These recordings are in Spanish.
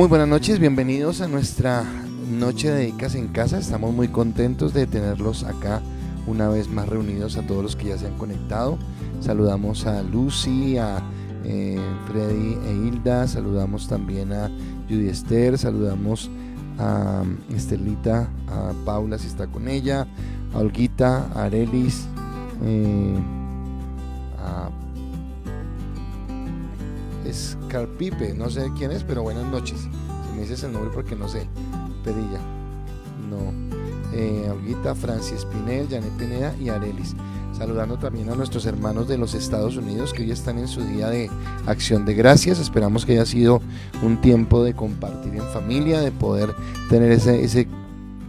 Muy buenas noches, bienvenidos a nuestra noche de Dedicas en Casa. Estamos muy contentos de tenerlos acá una vez más reunidos, a todos los que ya se han conectado. Saludamos a Lucy, a Freddy e Hilda, saludamos también a Judy Esther, saludamos a Estelita, a Paula si está con ella, a Olguita, a Arelis, a Scarpipe, no sé quién es, pero buenas noches. Si me dices el nombre porque no sé. Perilla, no. Olguita, Francis Pinel, Janet Pineda y Arelis. Saludando también a nuestros hermanos de los Estados Unidos que hoy están en su día de acción de gracias. Esperamos que haya sido un tiempo de compartir en familia, de poder tener ese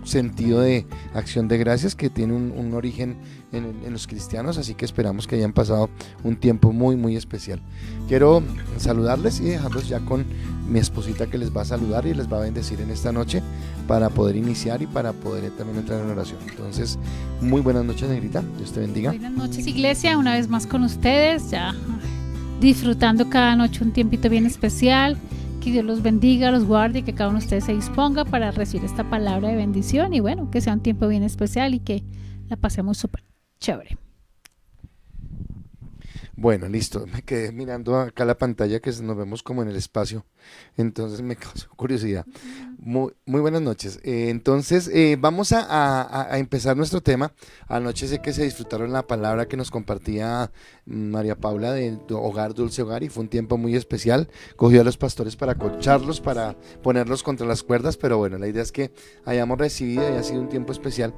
sentido de acción de gracias que tiene un origen en los cristianos, así que esperamos que hayan pasado un tiempo muy muy especial. Quiero saludarles y dejarlos ya con mi esposita, que les va a saludar y les va a bendecir en esta noche para poder iniciar y para poder también entrar en oración. Entonces, muy buenas noches, Negrita, Dios te bendiga. Buenas noches, iglesia, una vez más con ustedes, ya disfrutando cada noche un tiempito bien especial. Que Dios los bendiga, los guarde y que cada uno de ustedes se disponga para recibir esta palabra de bendición y bueno, que sea un tiempo bien especial y que la pasemos súper chévere. Bueno, listo, me quedé mirando acá la pantalla que nos vemos como en el espacio, entonces me causó curiosidad. Muy buenas noches. Entonces vamos a empezar nuestro tema. Anoche sé que se disfrutaron la palabra que nos compartía María Paula del Hogar Dulce Hogar y fue un tiempo muy especial. Cogió a los pastores para acocharlos, para ponerlos contra las cuerdas, pero bueno, la idea es que hayamos recibido y haya sido un tiempo especial.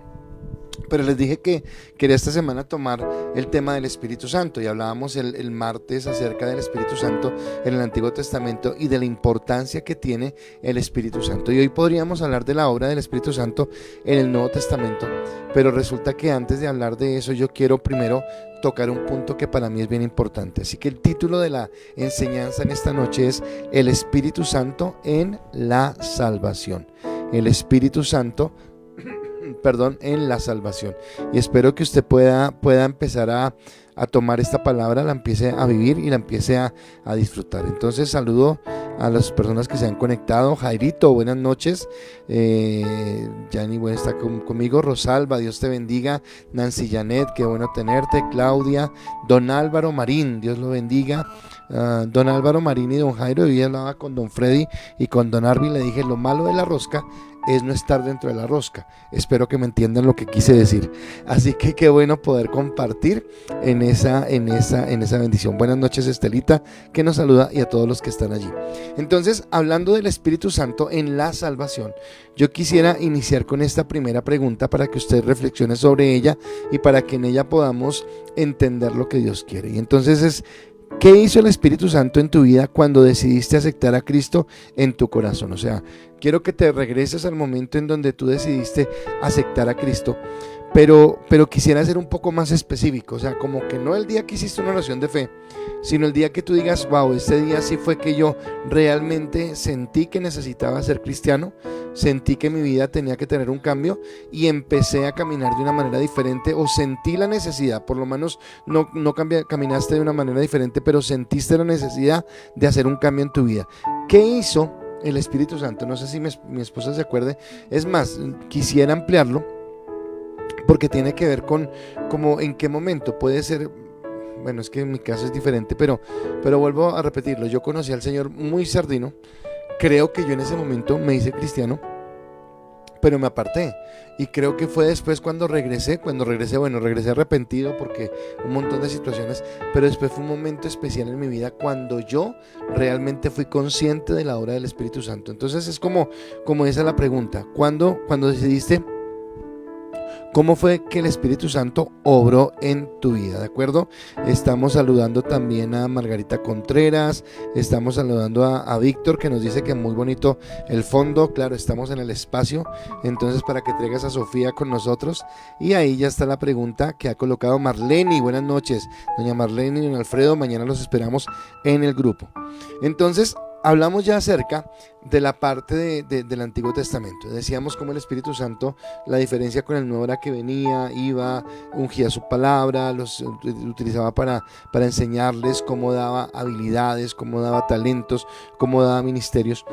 Pero les dije que quería esta semana tomar el tema del Espíritu Santo y hablábamos el martes acerca del Espíritu Santo en el Antiguo Testamento y de la importancia que tiene el Espíritu Santo. Y hoy podríamos hablar de la obra del Espíritu Santo en el Nuevo Testamento, pero resulta que antes de hablar de eso yo quiero primero tocar un punto que para mí es bien importante. Así que el título de la enseñanza en esta noche es El Espíritu Santo en la salvación. El Espíritu Santo en la salvación, y espero que usted pueda empezar a tomar esta palabra, la empiece a vivir y la empiece a disfrutar. Entonces saludo a las personas que se han conectado. Jairito, buenas noches. Yani, bueno, está conmigo. Rosalba, Dios te bendiga. Nancy Janet, qué bueno tenerte. Claudia, don Álvaro Marín, Dios lo bendiga. Don Álvaro Marín y don Jairo, hoy hablaba con don Freddy y con don Arby, le dije, lo malo de la rosca es no estar dentro de la rosca. Espero que me entiendan lo que quise decir. Así que qué bueno poder compartir en esa bendición. Buenas noches, Estelita, que nos saluda, y a todos los que están allí. Entonces, hablando del Espíritu Santo en la salvación, yo quisiera iniciar con esta primera pregunta para que usted reflexione sobre ella y para que en ella podamos entender lo que Dios quiere. Y entonces ¿qué hizo el Espíritu Santo en tu vida cuando decidiste aceptar a Cristo en tu corazón? O sea, quiero que te regreses al momento en donde tú decidiste aceptar a Cristo, pero quisiera ser un poco más específico. O sea, como que no el día que hiciste una oración de fe, sino el día que tú digas, wow, este día sí fue que yo realmente sentí que necesitaba ser cristiano, sentí que mi vida tenía que tener un cambio y empecé a caminar de una manera diferente, o sentí la necesidad, por lo menos no caminaste de una manera diferente, pero sentiste la necesidad de hacer un cambio en tu vida. ¿Qué hizo el Espíritu Santo? No sé si mi esposa se acuerde, es más, quisiera ampliarlo porque tiene que ver con como en qué momento puede ser. Bueno, es que en mi caso es diferente, pero vuelvo a repetirlo. Yo conocí al Señor muy sardino. Creo que yo en ese momento me hice cristiano, pero me aparté, y creo que fue después cuando regresé, regresé arrepentido porque un montón de situaciones, pero después fue un momento especial en mi vida cuando yo realmente fui consciente de la obra del Espíritu Santo. Entonces es como esa es la pregunta, cuando decidiste, ¿cómo fue que el Espíritu Santo obró en tu vida? ¿De acuerdo? Estamos saludando también a Margarita Contreras, estamos saludando a Víctor, que nos dice que muy bonito el fondo. Claro, estamos en el espacio, entonces para que traigas a Sofía con nosotros. Y ahí ya está la pregunta que ha colocado Marlene. Buenas noches, doña Marlene y don Alfredo, mañana los esperamos en el grupo. Entonces, hablamos ya acerca de la parte del Antiguo Testamento. Decíamos cómo el Espíritu Santo, la diferencia con el Nuevo era que venía, iba, ungía su palabra, los utilizaba para enseñarles, cómo daba habilidades, cómo daba talentos, cómo daba ministerios.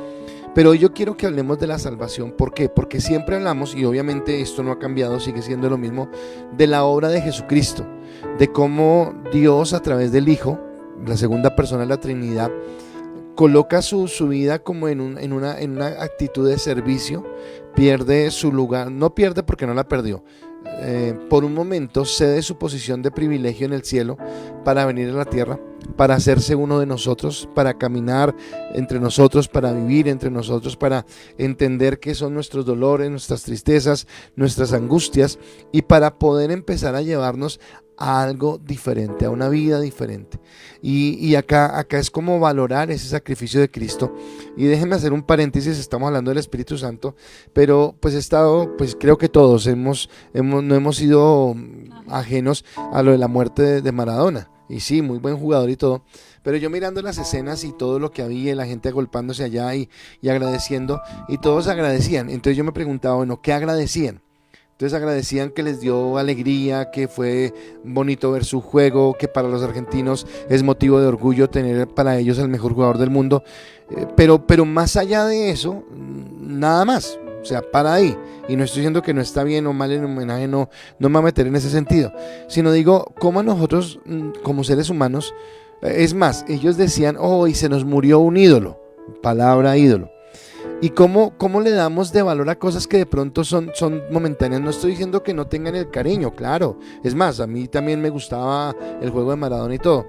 Pero hoy yo quiero que hablemos de la salvación. ¿Por qué? Porque siempre hablamos, y obviamente esto no ha cambiado, sigue siendo lo mismo, de la obra de Jesucristo, de cómo Dios a través del Hijo, la segunda persona de la Trinidad, coloca su vida como en una actitud de servicio, pierde su lugar, no pierde porque no la perdió, por un momento cede su posición de privilegio en el cielo para venir a la tierra, para hacerse uno de nosotros, para caminar entre nosotros, para vivir entre nosotros, para entender qué son nuestros dolores, nuestras tristezas, nuestras angustias, y para poder empezar a llevarnos a algo diferente, a una vida diferente. Y acá es como valorar ese sacrificio de Cristo. Y déjenme hacer un paréntesis, estamos hablando del Espíritu Santo, pero pues creo que todos no hemos sido ajenos a lo de la muerte de Maradona. Y sí, muy buen jugador y todo, pero yo mirando las escenas y todo lo que había, la gente agolpándose allá y agradeciendo, y todos agradecían. Entonces yo me preguntaba, bueno, ¿qué agradecían? Entonces agradecían que les dio alegría, que fue bonito ver su juego, que para los argentinos es motivo de orgullo tener para ellos el mejor jugador del mundo, pero más allá de eso, nada más. O sea, para ahí. Y no estoy diciendo que no está bien o mal el homenaje, no me voy a meter en ese sentido, sino digo, cómo a nosotros como seres humanos, es más, ellos decían, oh, y se nos murió un ídolo, palabra ídolo. Y cómo le damos de valor a cosas que de pronto son momentáneas. No estoy diciendo que no tengan el cariño, claro. Es más, a mí también me gustaba el juego de Maradona y todo.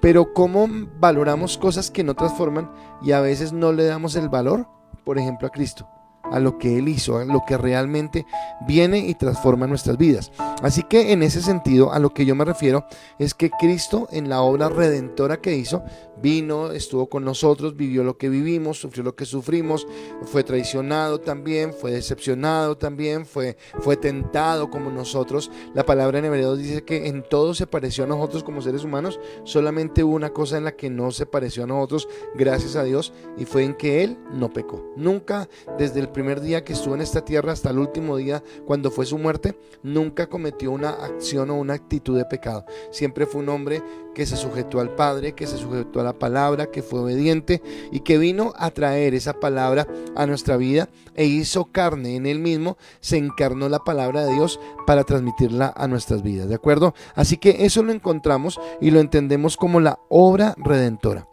Pero cómo valoramos cosas que no transforman y a veces no le damos el valor, por ejemplo, a Cristo, a lo que Él hizo, a lo que realmente viene y transforma nuestras vidas. Así que en ese sentido, a lo que yo me refiero es que Cristo, en la obra redentora que hizo, vino, estuvo con nosotros, vivió lo que vivimos, sufrió lo que sufrimos, fue traicionado también, fue decepcionado también, fue tentado como nosotros. La palabra en Hebreos dice que en todo se pareció a nosotros como seres humanos, solamente hubo una cosa en la que no se pareció a nosotros, gracias a Dios, y fue en que Él no pecó. Nunca, desde el primer día que estuvo en esta tierra hasta el último día cuando fue su muerte, nunca cometió una acción o una actitud de pecado. Siempre fue un hombre que se sujetó al Padre, que se sujetó a la palabra, que fue obediente y que vino a traer esa palabra a nuestra vida e hizo carne en Él mismo, se encarnó la palabra de Dios para transmitirla a nuestras vidas, ¿de acuerdo? Así que eso lo encontramos y lo entendemos como la obra redentora.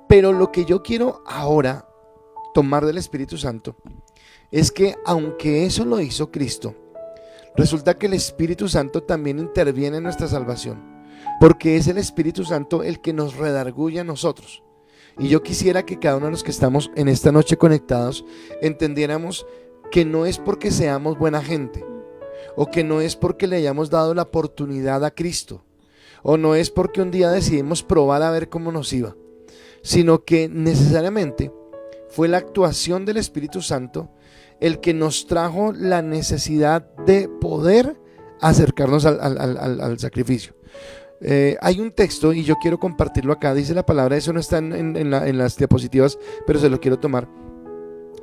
Pero lo que yo quiero ahora tomar del Espíritu Santo es que aunque eso lo hizo Cristo, resulta que el Espíritu Santo también interviene en nuestra salvación, porque es el Espíritu Santo el que nos redarguye a nosotros. Y yo quisiera que cada uno de los que estamos en esta noche conectados entendiéramos que no es porque seamos buena gente, o que no es porque le hayamos dado la oportunidad a Cristo, o no es porque un día decidimos probar a ver cómo nos iba, sino que necesariamente fue la actuación del Espíritu Santo el que nos trajo la necesidad de poder acercarnos al sacrificio. Hay un texto y yo quiero compartirlo acá, dice la palabra, eso no está en las diapositivas, pero se lo quiero tomar.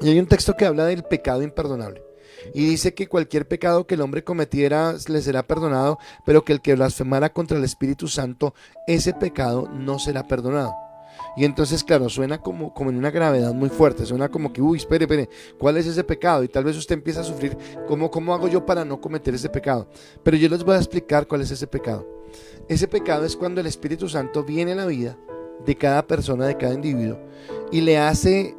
Y hay un texto que habla del pecado imperdonable y dice que cualquier pecado que el hombre cometiera le será perdonado, pero que el que blasfemara contra el Espíritu Santo, ese pecado no será perdonado. Y entonces, claro, suena como en una gravedad muy fuerte, suena como que, uy, espere, ¿cuál es ese pecado? Y tal vez usted empieza a sufrir, ¿cómo hago yo para no cometer ese pecado? Pero yo les voy a explicar cuál es ese pecado. Ese pecado es cuando el Espíritu Santo viene a la vida de cada persona, de cada individuo, y le hace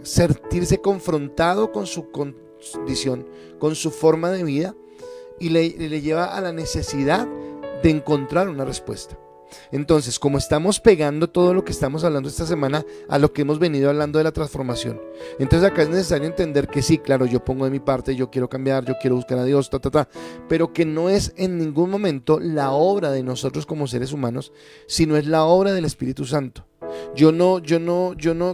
sentirse confrontado con su condición, con su forma de vida, y le lleva a la necesidad de encontrar una respuesta. Entonces, como estamos pegando todo lo que estamos hablando esta semana a lo que hemos venido hablando de la transformación, entonces acá es necesario entender que sí, claro, yo pongo de mi parte, yo quiero cambiar, yo quiero buscar a Dios, pero que no es en ningún momento la obra de nosotros como seres humanos, sino es la obra del Espíritu Santo. Yo no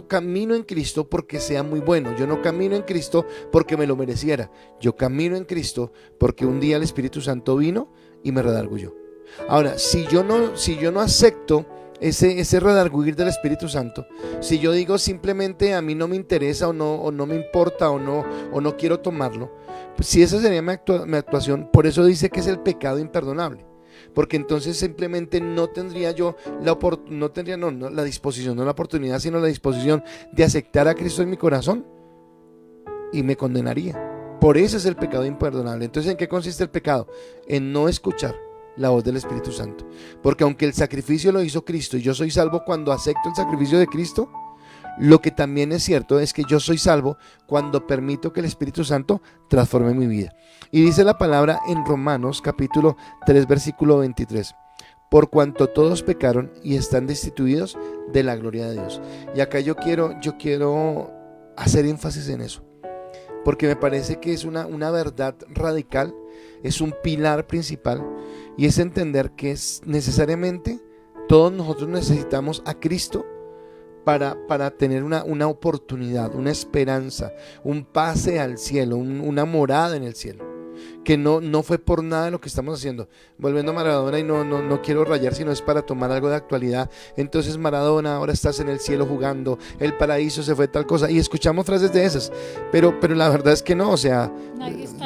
camino en Cristo porque sea muy bueno, yo no camino en Cristo porque me lo mereciera, yo camino en Cristo porque un día el Espíritu Santo vino y me redarguyó. Ahora, si yo no acepto ese redarguir del Espíritu Santo, si yo digo simplemente a mí no me interesa o no me importa o no quiero tomarlo, pues si esa sería mi actuación, por eso dice que es el pecado imperdonable. porque entonces simplemente no tendría yo la disposición, no la oportunidad, sino la disposición de aceptar a Cristo en mi corazón y me condenaría. Por eso es el pecado imperdonable. Entonces, ¿en qué consiste el pecado? En no escuchar la voz del Espíritu Santo, porque aunque el sacrificio lo hizo Cristo y yo soy salvo cuando acepto el sacrificio de Cristo, lo que también es cierto es que yo soy salvo cuando permito que el Espíritu Santo transforme mi vida. Y dice la palabra en Romanos capítulo 3 versículo 23: por cuanto todos pecaron y están destituidos de la gloria de Dios. Y acá yo quiero hacer énfasis en eso, porque me parece que es una verdad radical, es un pilar principal, y es entender que necesariamente todos nosotros necesitamos a Cristo para tener una oportunidad, una esperanza, un pase al cielo, una morada en el cielo, que no fue por nada de lo que estamos haciendo. Volviendo a Maradona, y no quiero rayar, sino es para tomar algo de actualidad. Entonces, Maradona, ahora estás en el cielo jugando, el paraíso se fue tal cosa, y escuchamos frases de esas, pero la verdad es que no, o sea,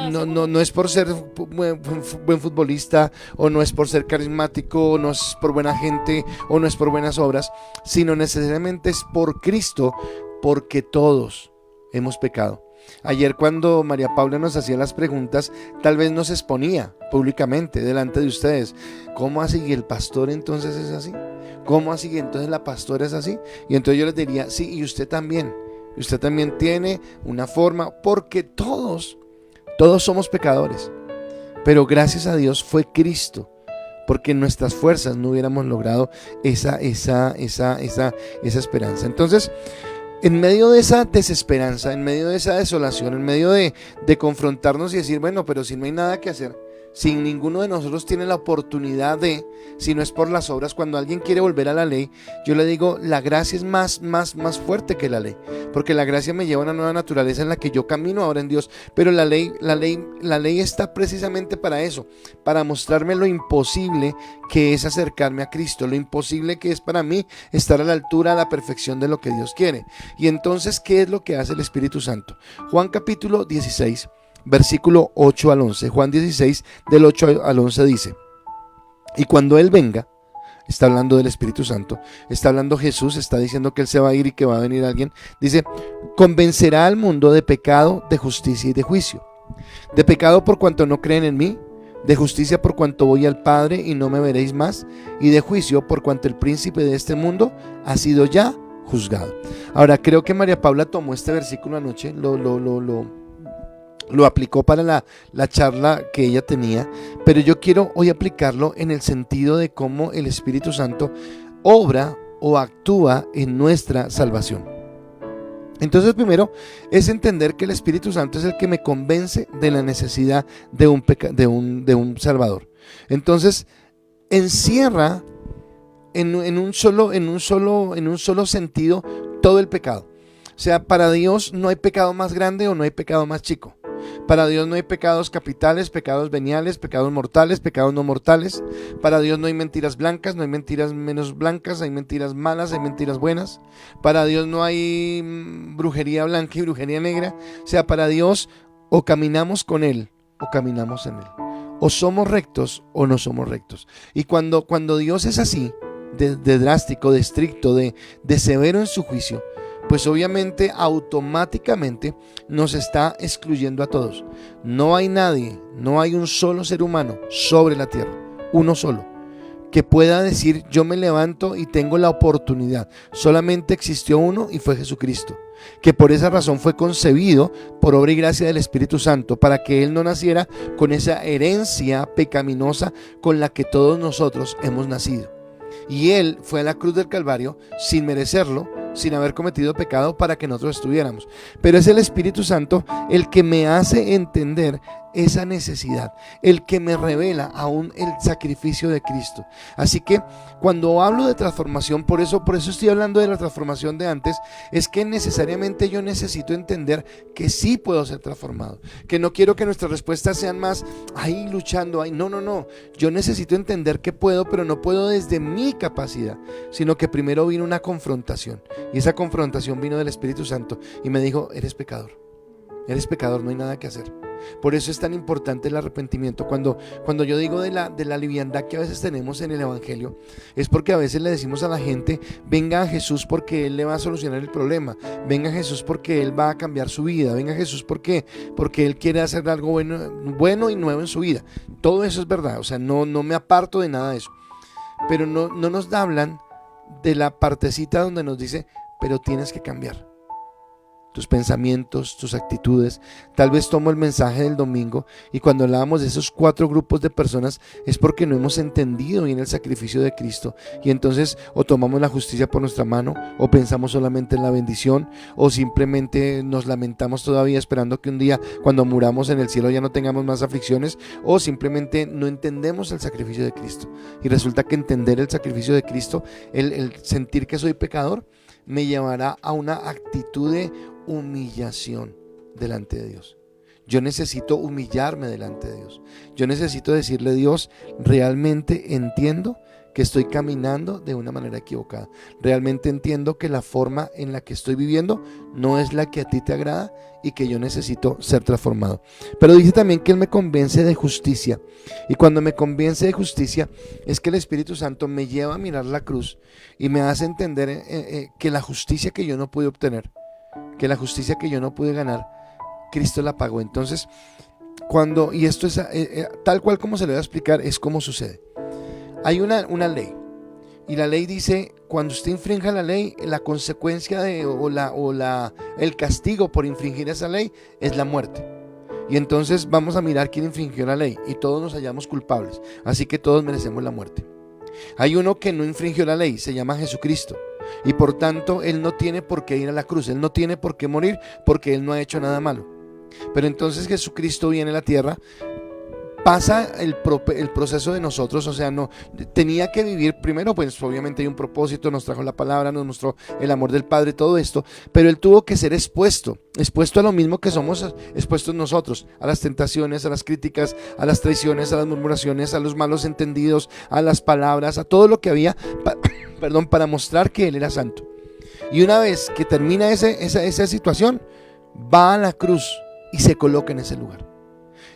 no es por ser buen futbolista, o no es por ser carismático, o no es por buena gente, o no es por buenas obras, sino necesariamente es por Cristo, porque todos hemos pecado. Ayer, cuando María Paula nos hacía las preguntas, tal vez nos exponía públicamente delante de ustedes: ¿cómo así? ¿Y el pastor entonces es así? ¿Cómo así? ¿Y entonces la pastora es así? Y entonces yo les diría: sí, y usted también tiene una forma, porque todos somos pecadores, pero gracias a Dios fue Cristo, porque en nuestras fuerzas no hubiéramos logrado esa esperanza. Entonces, en medio de esa desesperanza, en medio de esa desolación, en medio de confrontarnos y decir: bueno, pero si no hay nada que hacer, si ninguno de nosotros tiene la oportunidad si no es por las obras, cuando alguien quiere volver a la ley, yo le digo: la gracia es más fuerte que la ley, porque la gracia me lleva a una nueva naturaleza en la que yo camino ahora en Dios, pero la ley está precisamente para eso, para mostrarme lo imposible que es acercarme a Cristo, lo imposible que es para mí estar a la altura, a la perfección de lo que Dios quiere. Y entonces, ¿qué es lo que hace el Espíritu Santo? Juan capítulo 16 versículo 8 al 11. Juan 16 del 8 al 11 dice: y cuando Él venga, está hablando del Espíritu Santo, está hablando Jesús, está diciendo que Él se va a ir y que va a venir alguien, dice: convencerá al mundo de pecado, de justicia y de juicio. De pecado por cuanto no creen en mí, de justicia por cuanto voy al Padre y no me veréis más, y de juicio por cuanto el príncipe de este mundo ha sido ya juzgado. Ahora, creo que María Paula tomó este versículo anoche, lo aplicó para la charla que ella tenía, pero yo quiero hoy aplicarlo en el sentido de cómo el Espíritu Santo obra o actúa en nuestra salvación. Entonces, primero es entender que el Espíritu Santo es el que me convence de la necesidad de un Salvador. Entonces, encierra en un solo sentido todo el pecado. O sea, para Dios no hay pecado más grande o no hay pecado más chico. Para Dios no hay pecados capitales, pecados veniales, pecados mortales, pecados no mortales. Para Dios no hay mentiras blancas, no hay mentiras menos blancas, hay mentiras malas, hay mentiras buenas. Para Dios no hay brujería blanca y brujería negra. O sea, para Dios o caminamos con Él o caminamos en Él. O somos rectos o no somos rectos. Y cuando Dios es así, de drástico, de estricto, de severo en su juicio, pues obviamente automáticamente nos está excluyendo a todos. No hay nadie, no hay un solo ser humano sobre la tierra, uno solo, que pueda decir: yo me levanto y tengo la oportunidad. Solamente existió uno y fue Jesucristo, que por esa razón fue concebido por obra y gracia del Espíritu Santo, para que Él no naciera con esa herencia pecaminosa con la que todos nosotros hemos nacido. Y Él fue a la cruz del Calvario sin merecerlo, sin haber cometido pecado, para que nosotros estuviéramos. Pero es el Espíritu Santo el que me hace entender esa necesidad, el que me revela aún el sacrificio de Cristo. Así que cuando hablo de transformación, por eso estoy hablando de la transformación de antes, es que necesariamente yo necesito entender que sí puedo ser transformado, que no quiero que nuestras respuestas sean más ahí luchando, ahí no, yo necesito entender que puedo, pero no puedo desde mi capacidad, sino que primero vino una confrontación, y esa confrontación vino del Espíritu Santo y me dijo: eres pecador. Eres pecador, no hay nada que hacer. Por eso es tan importante el arrepentimiento. Cuando yo digo de la liviandad que a veces tenemos en el evangelio, es porque a veces le decimos a la gente: venga a Jesús porque Él le va a solucionar el problema, venga a Jesús porque Él va a cambiar su vida, venga a Jesús porque Él quiere hacer algo bueno y nuevo en su vida. Todo eso es verdad, o sea, no me aparto de nada de eso, pero no nos hablan de la partecita donde nos dice: pero tienes que cambiar tus pensamientos, tus actitudes. Tal vez tomo el mensaje del domingo y cuando hablábamos de esos 4 grupos de personas es porque no hemos entendido bien el sacrificio de Cristo, y entonces o tomamos la justicia por nuestra mano, o pensamos solamente en la bendición, o simplemente nos lamentamos todavía esperando que un día cuando muramos en el cielo ya no tengamos más aflicciones, o simplemente no entendemos el sacrificio de Cristo. Y resulta que entender el sacrificio de Cristo, el sentir que soy pecador, me llevará a una actitud de humillación delante de Dios. Yo necesito humillarme delante de Dios. Yo necesito decirle: Dios, realmente entiendo que estoy caminando de una manera equivocada. Realmente entiendo que la forma en la que estoy viviendo no es la que a ti te agrada y que yo necesito ser transformado. Pero dice también que Él me convence de justicia. Y cuando me convence de justicia es que el Espíritu Santo me lleva a mirar la cruz y me hace entender que la justicia que yo no pude obtener, que la justicia que yo no pude ganar, Cristo la pagó. Entonces, y esto es tal cual como se le va a explicar, es como sucede. Hay una ley, y la ley dice: cuando usted infrinja la ley, la consecuencia el castigo por infringir esa ley es la muerte. Y entonces vamos a mirar quién infringió la ley, y todos nos hallamos culpables, así que todos merecemos la muerte. Hay uno que no infringió la ley, se llama Jesucristo, y por tanto Él no tiene por qué ir a la cruz, Él no tiene por qué morir, porque Él no ha hecho nada malo. Pero entonces Jesucristo viene a la tierra, pasa el proceso de nosotros, o sea, no tenía que vivir primero, pues obviamente hay un propósito, nos trajo la palabra, nos mostró el amor del Padre, todo esto, pero Él tuvo que ser expuesto a lo mismo que somos expuestos nosotros, a las tentaciones, a las críticas, a las traiciones, a las murmuraciones, a los malos entendidos, a las palabras, a todo lo que había, para mostrar que Él era santo. Y una vez que termina esa situación, va a la cruz y se coloca en ese lugar.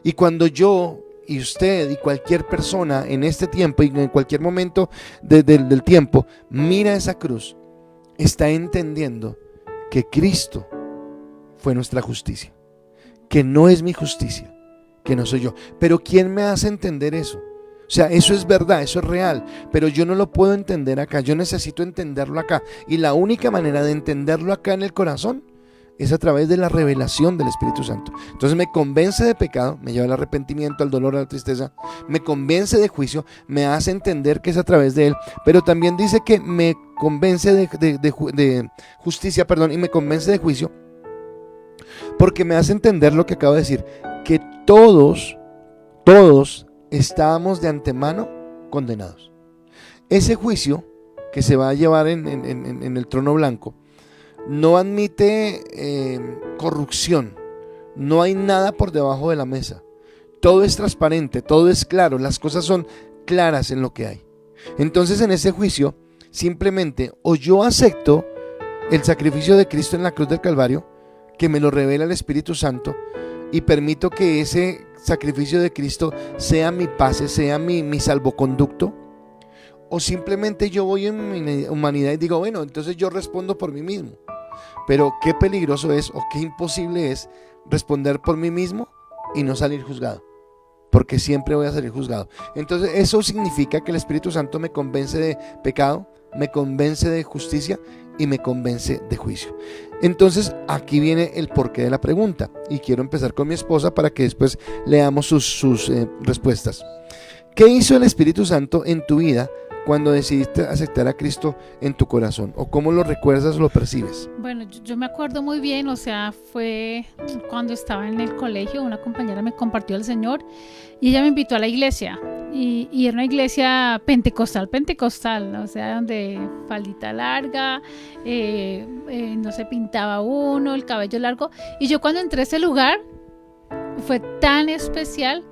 Y cuando yo y usted y cualquier persona en este tiempo y en cualquier momento del tiempo mira esa cruz, está entendiendo que Cristo fue nuestra justicia, que no es mi justicia, que no soy yo. Pero ¿quién me hace entender eso? O sea, eso es verdad, eso es real, pero yo no lo puedo entender acá, yo necesito entenderlo acá, y la única manera de entenderlo acá en el corazón es a través de la revelación del Espíritu Santo. Entonces me convence de pecado, me lleva al arrepentimiento, al dolor, a la tristeza, me convence de juicio, me hace entender que es a través de Él, pero también dice que me convence de justicia, y me convence de juicio, porque me hace entender lo que acabo de decir, que todos estábamos de antemano condenados. Ese juicio que se va a llevar en el trono blanco no admite corrupción, no hay nada por debajo de la mesa, todo es transparente, todo es claro, las cosas son claras en lo que hay. Entonces en ese juicio simplemente o yo acepto el sacrificio de Cristo en la cruz del Calvario, que me lo revela el Espíritu Santo, y permito que ese sacrificio de Cristo sea mi pase, sea mi salvoconducto, o simplemente yo voy en mi humanidad y digo: bueno, entonces yo respondo por mí mismo. Pero qué peligroso es, o qué imposible es responder por mí mismo y no salir juzgado, porque siempre voy a salir juzgado. Entonces eso significa que el Espíritu Santo me convence de pecado, me convence de justicia y me convence de juicio. Entonces aquí viene el porqué de la pregunta, y quiero empezar con mi esposa para que después leamos sus respuestas. ¿Qué hizo el Espíritu Santo en tu vida cuando decidiste aceptar a Cristo en tu corazón? ¿O cómo lo recuerdas o lo percibes? Bueno, yo me acuerdo muy bien, o sea, fue cuando estaba en el colegio, una compañera me compartió al Señor y ella me invitó a la iglesia, y era una iglesia pentecostal, o sea, donde faldita larga, no se pintaba uno, el cabello largo, y yo cuando entré a ese lugar fue tan especial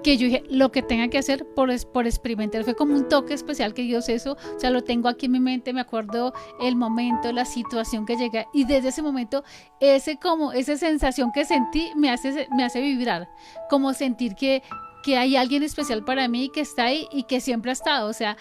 que yo dije, lo que tenga que hacer por experimentar, fue como un toque especial que Dios eso, o sea, lo tengo aquí en mi mente, me acuerdo el momento, la situación que llegué, y desde ese momento, esa sensación que sentí me hace vibrar, como sentir que hay alguien especial para mí, que está ahí y que siempre ha estado, o sea,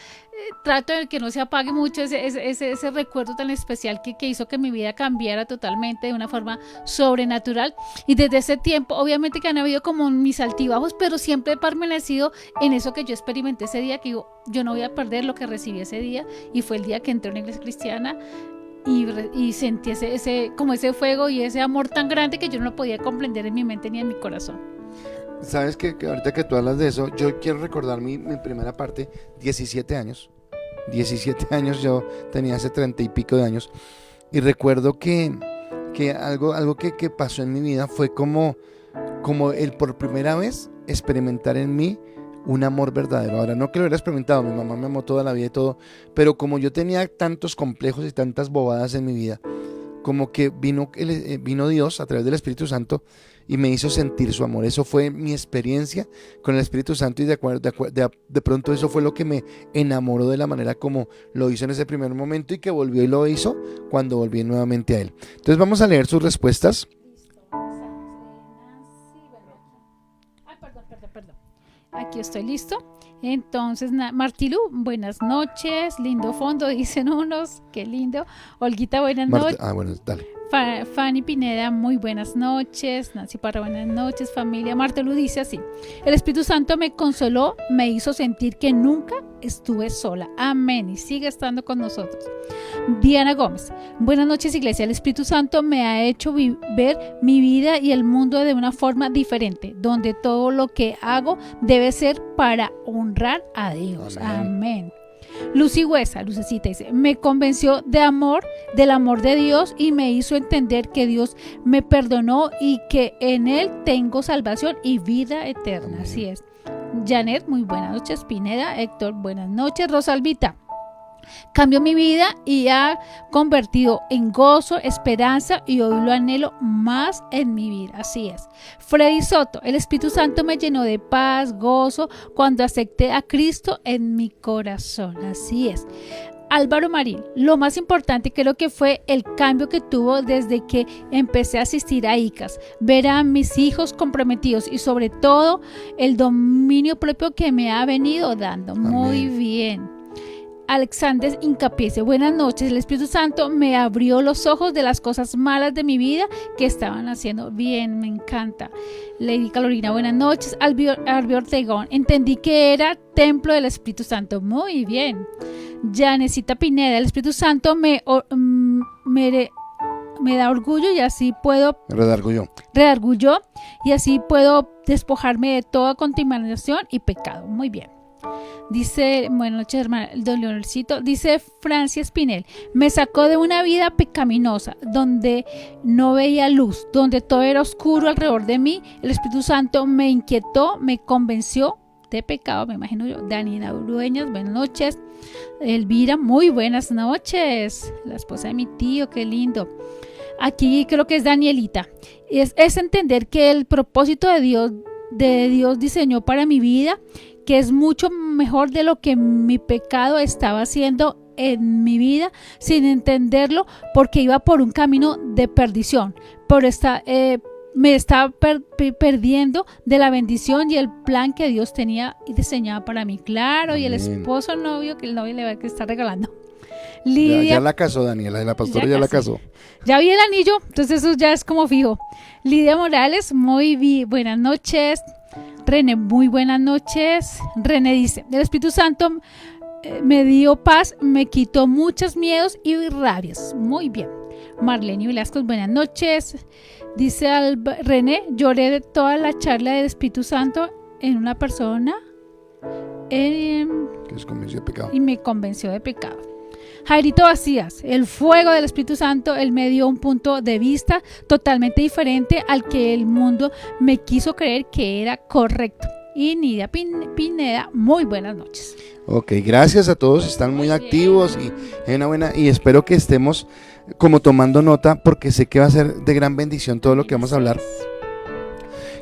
trato de que no se apague mucho ese recuerdo tan especial que hizo que mi vida cambiara totalmente de una forma sobrenatural, y desde ese tiempo, obviamente que han habido como mis altibajos, pero siempre he permanecido en eso que yo experimenté ese día, que yo no voy a perder lo que recibí ese día, y fue el día que entré a una iglesia cristiana, y sentí como ese fuego y ese amor tan grande que yo no lo podía comprender en mi mente ni en mi corazón. Sabes que ahorita que tú hablas de eso, yo quiero recordar mi primera parte, 17 años yo tenía hace 30 y pico de años, y recuerdo que algo que pasó en mi vida fue como el por primera vez experimentar en mí un amor verdadero. Ahora, no que lo hubiera experimentado, mi mamá me amó toda la vida y todo, pero como yo tenía tantos complejos y tantas bobadas en mi vida, como que vino Dios a través del Espíritu Santo y me hizo sentir su amor. Eso fue mi experiencia con el Espíritu Santo, y de pronto eso fue lo que me enamoró de la manera como lo hizo en ese primer momento, y que volvió y lo hizo cuando volví nuevamente a Él. Entonces vamos a leer sus respuestas. Perdón. Aquí estoy listo. Entonces, Martilú, buenas noches, lindo fondo, dicen unos, qué lindo. Olguita, buenas noches. Bueno, dale. Fanny Pineda, muy buenas noches. Nancy Parra, buenas noches, familia. Martelú dice así: el Espíritu Santo me consoló, me hizo sentir que nunca estuve sola. Amén. Y sigue estando con nosotros. Diana Gómez, buenas noches, iglesia. El Espíritu Santo me ha hecho ver mi vida y el mundo de una forma diferente, donde todo lo que hago debe ser para honrar a Dios. Amén. Lucy Huesa, Lucecita, dice: me convenció del amor de Dios, y me hizo entender que Dios me perdonó y que en Él tengo salvación y vida eterna. Así es. Janet, muy buenas noches. Pineda, Héctor, buenas noches. Rosalvita, cambió mi vida y ha convertido en gozo, esperanza, y hoy lo anhelo más en mi vida. Así es. Freddy Soto, el Espíritu Santo me llenó de paz, gozo cuando acepté a Cristo en mi corazón. Así es. Álvaro Marín, lo más importante creo que fue el cambio que tuvo desde que empecé a asistir a ICAS, ver a mis hijos comprometidos y sobre todo el dominio propio que me ha venido dando. Amén. Muy bien. Alexander Incapiece, buenas noches. El Espíritu Santo me abrió los ojos de las cosas malas de mi vida que estaban haciendo bien, me encanta. Lady Carolina, buenas noches. Albi Ortegón, entendí que era templo del Espíritu Santo. Muy bien. Janecita Pineda, el Espíritu Santo me da orgullo y así puedo redarguyo y así puedo despojarme de toda contaminación y pecado. Muy bien. Dice, buenas noches, hermana, don Leonorcito. Dice Francia Espinel: me sacó de una vida pecaminosa, donde no veía luz, donde todo era oscuro alrededor de mí. El Espíritu Santo me inquietó, me convenció de pecado, me imagino yo. Daniela Urueñas, buenas noches. Elvira, muy buenas noches. La esposa de mi tío, qué lindo. Aquí creo que es Danielita. Es entender que el propósito de Dios diseñó para mi vida, que es mucho mejor de lo que mi pecado estaba haciendo en mi vida, sin entenderlo, porque iba por un camino de perdición, me estaba perdiendo de la bendición y el plan que Dios tenía y diseñaba para mí. Claro. Amén. Y el esposo novio, que el novio le va a estar regalando. Lidia, ya la casó Daniela, la pastora ya la casó. Ya vi el anillo, entonces eso ya es como fijo. Lidia Morales, buenas noches. René, muy buenas noches. René dice: el Espíritu Santo me dio paz, me quitó muchos miedos y rabias. Muy bien. Marlene Velasco, buenas noches. Dice René: lloré de toda la charla del Espíritu Santo en una persona que se convenció de pecado. Y me convenció de pecado. Jairito Vacías, el fuego del Espíritu Santo, él me dio un punto de vista totalmente diferente al que el mundo me quiso creer que era correcto. Y Nidia Pineda, muy buenas noches. Ok, gracias a todos, están muy activos y enhorabuena, y espero que estemos como tomando nota, porque sé que va a ser de gran bendición todo lo que vamos a hablar.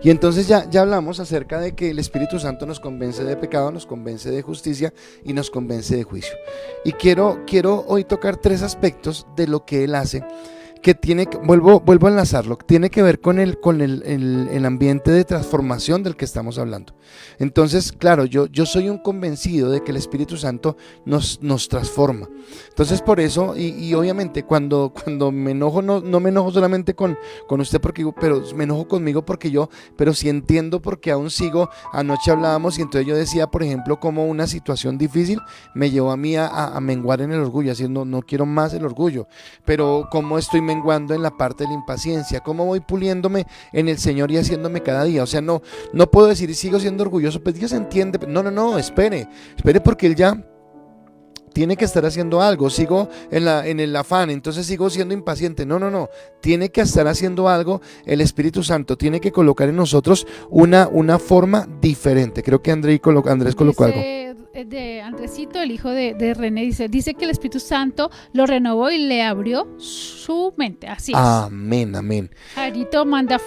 Y entonces ya hablamos acerca de que el Espíritu Santo nos convence de pecado, nos convence de justicia y nos convence de juicio. Y quiero hoy tocar 3 aspectos de lo que Él hace, que vuelvo a enlazarlo, tiene que ver con el ambiente de transformación del que estamos hablando. Entonces, claro, yo soy un convencido de que el Espíritu Santo nos transforma. Entonces, por eso, y obviamente cuando me enojo, no me enojo solamente con usted, pero me enojo conmigo pero sí entiendo porque aún sigo. Anoche hablábamos y entonces yo decía, por ejemplo, como una situación difícil me llevó a mí a menguar en el orgullo, así no quiero más el orgullo, pero cómo estoy menguando en la parte de la impaciencia, cómo voy puliéndome en el Señor y haciéndome cada día. O sea, no puedo decir sigo siendo orgulloso, pues Dios entiende. No, espere porque Él ya tiene que estar haciendo algo. Sigo en el afán, entonces sigo siendo impaciente. No, tiene que estar haciendo algo. El Espíritu Santo tiene que colocar en nosotros una forma diferente. Creo que Andrés colocó algo. De Andresito, el hijo de René, dice que el Espíritu Santo lo renovó y le abrió su mente. Así es. Amén. Jarito manda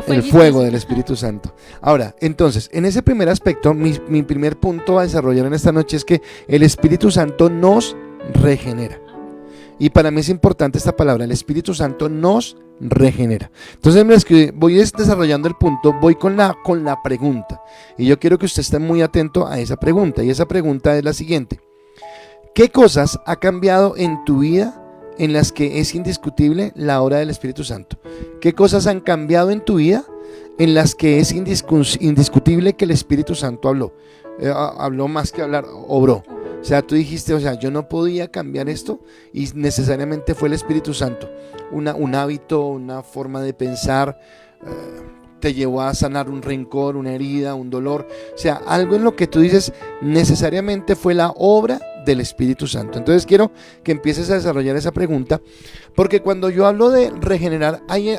el fuego del Espíritu Santo. Ahora, entonces, en ese primer aspecto, mi primer punto a desarrollar en esta noche es que el Espíritu Santo nos regenera. Y para mí es importante esta palabra, el Espíritu Santo nos regenera. Entonces voy desarrollando el punto, voy con la pregunta. Y yo quiero que usted esté muy atento a esa pregunta. Y esa pregunta es la siguiente: ¿qué cosas ha cambiado en tu vida en las que es indiscutible la obra del Espíritu Santo? ¿Qué cosas han cambiado en tu vida en las que es indiscutible que el Espíritu Santo habló? Habló más que hablar, obró. O sea, tú dijiste, yo no podía cambiar esto y necesariamente fue el Espíritu Santo. Un hábito, una forma de pensar, te llevó a sanar un rencor, una herida, un dolor. O sea, algo en lo que tú dices necesariamente fue la obra del Espíritu Santo. Entonces quiero que empieces a desarrollar esa pregunta, porque cuando yo hablo de regenerar, hay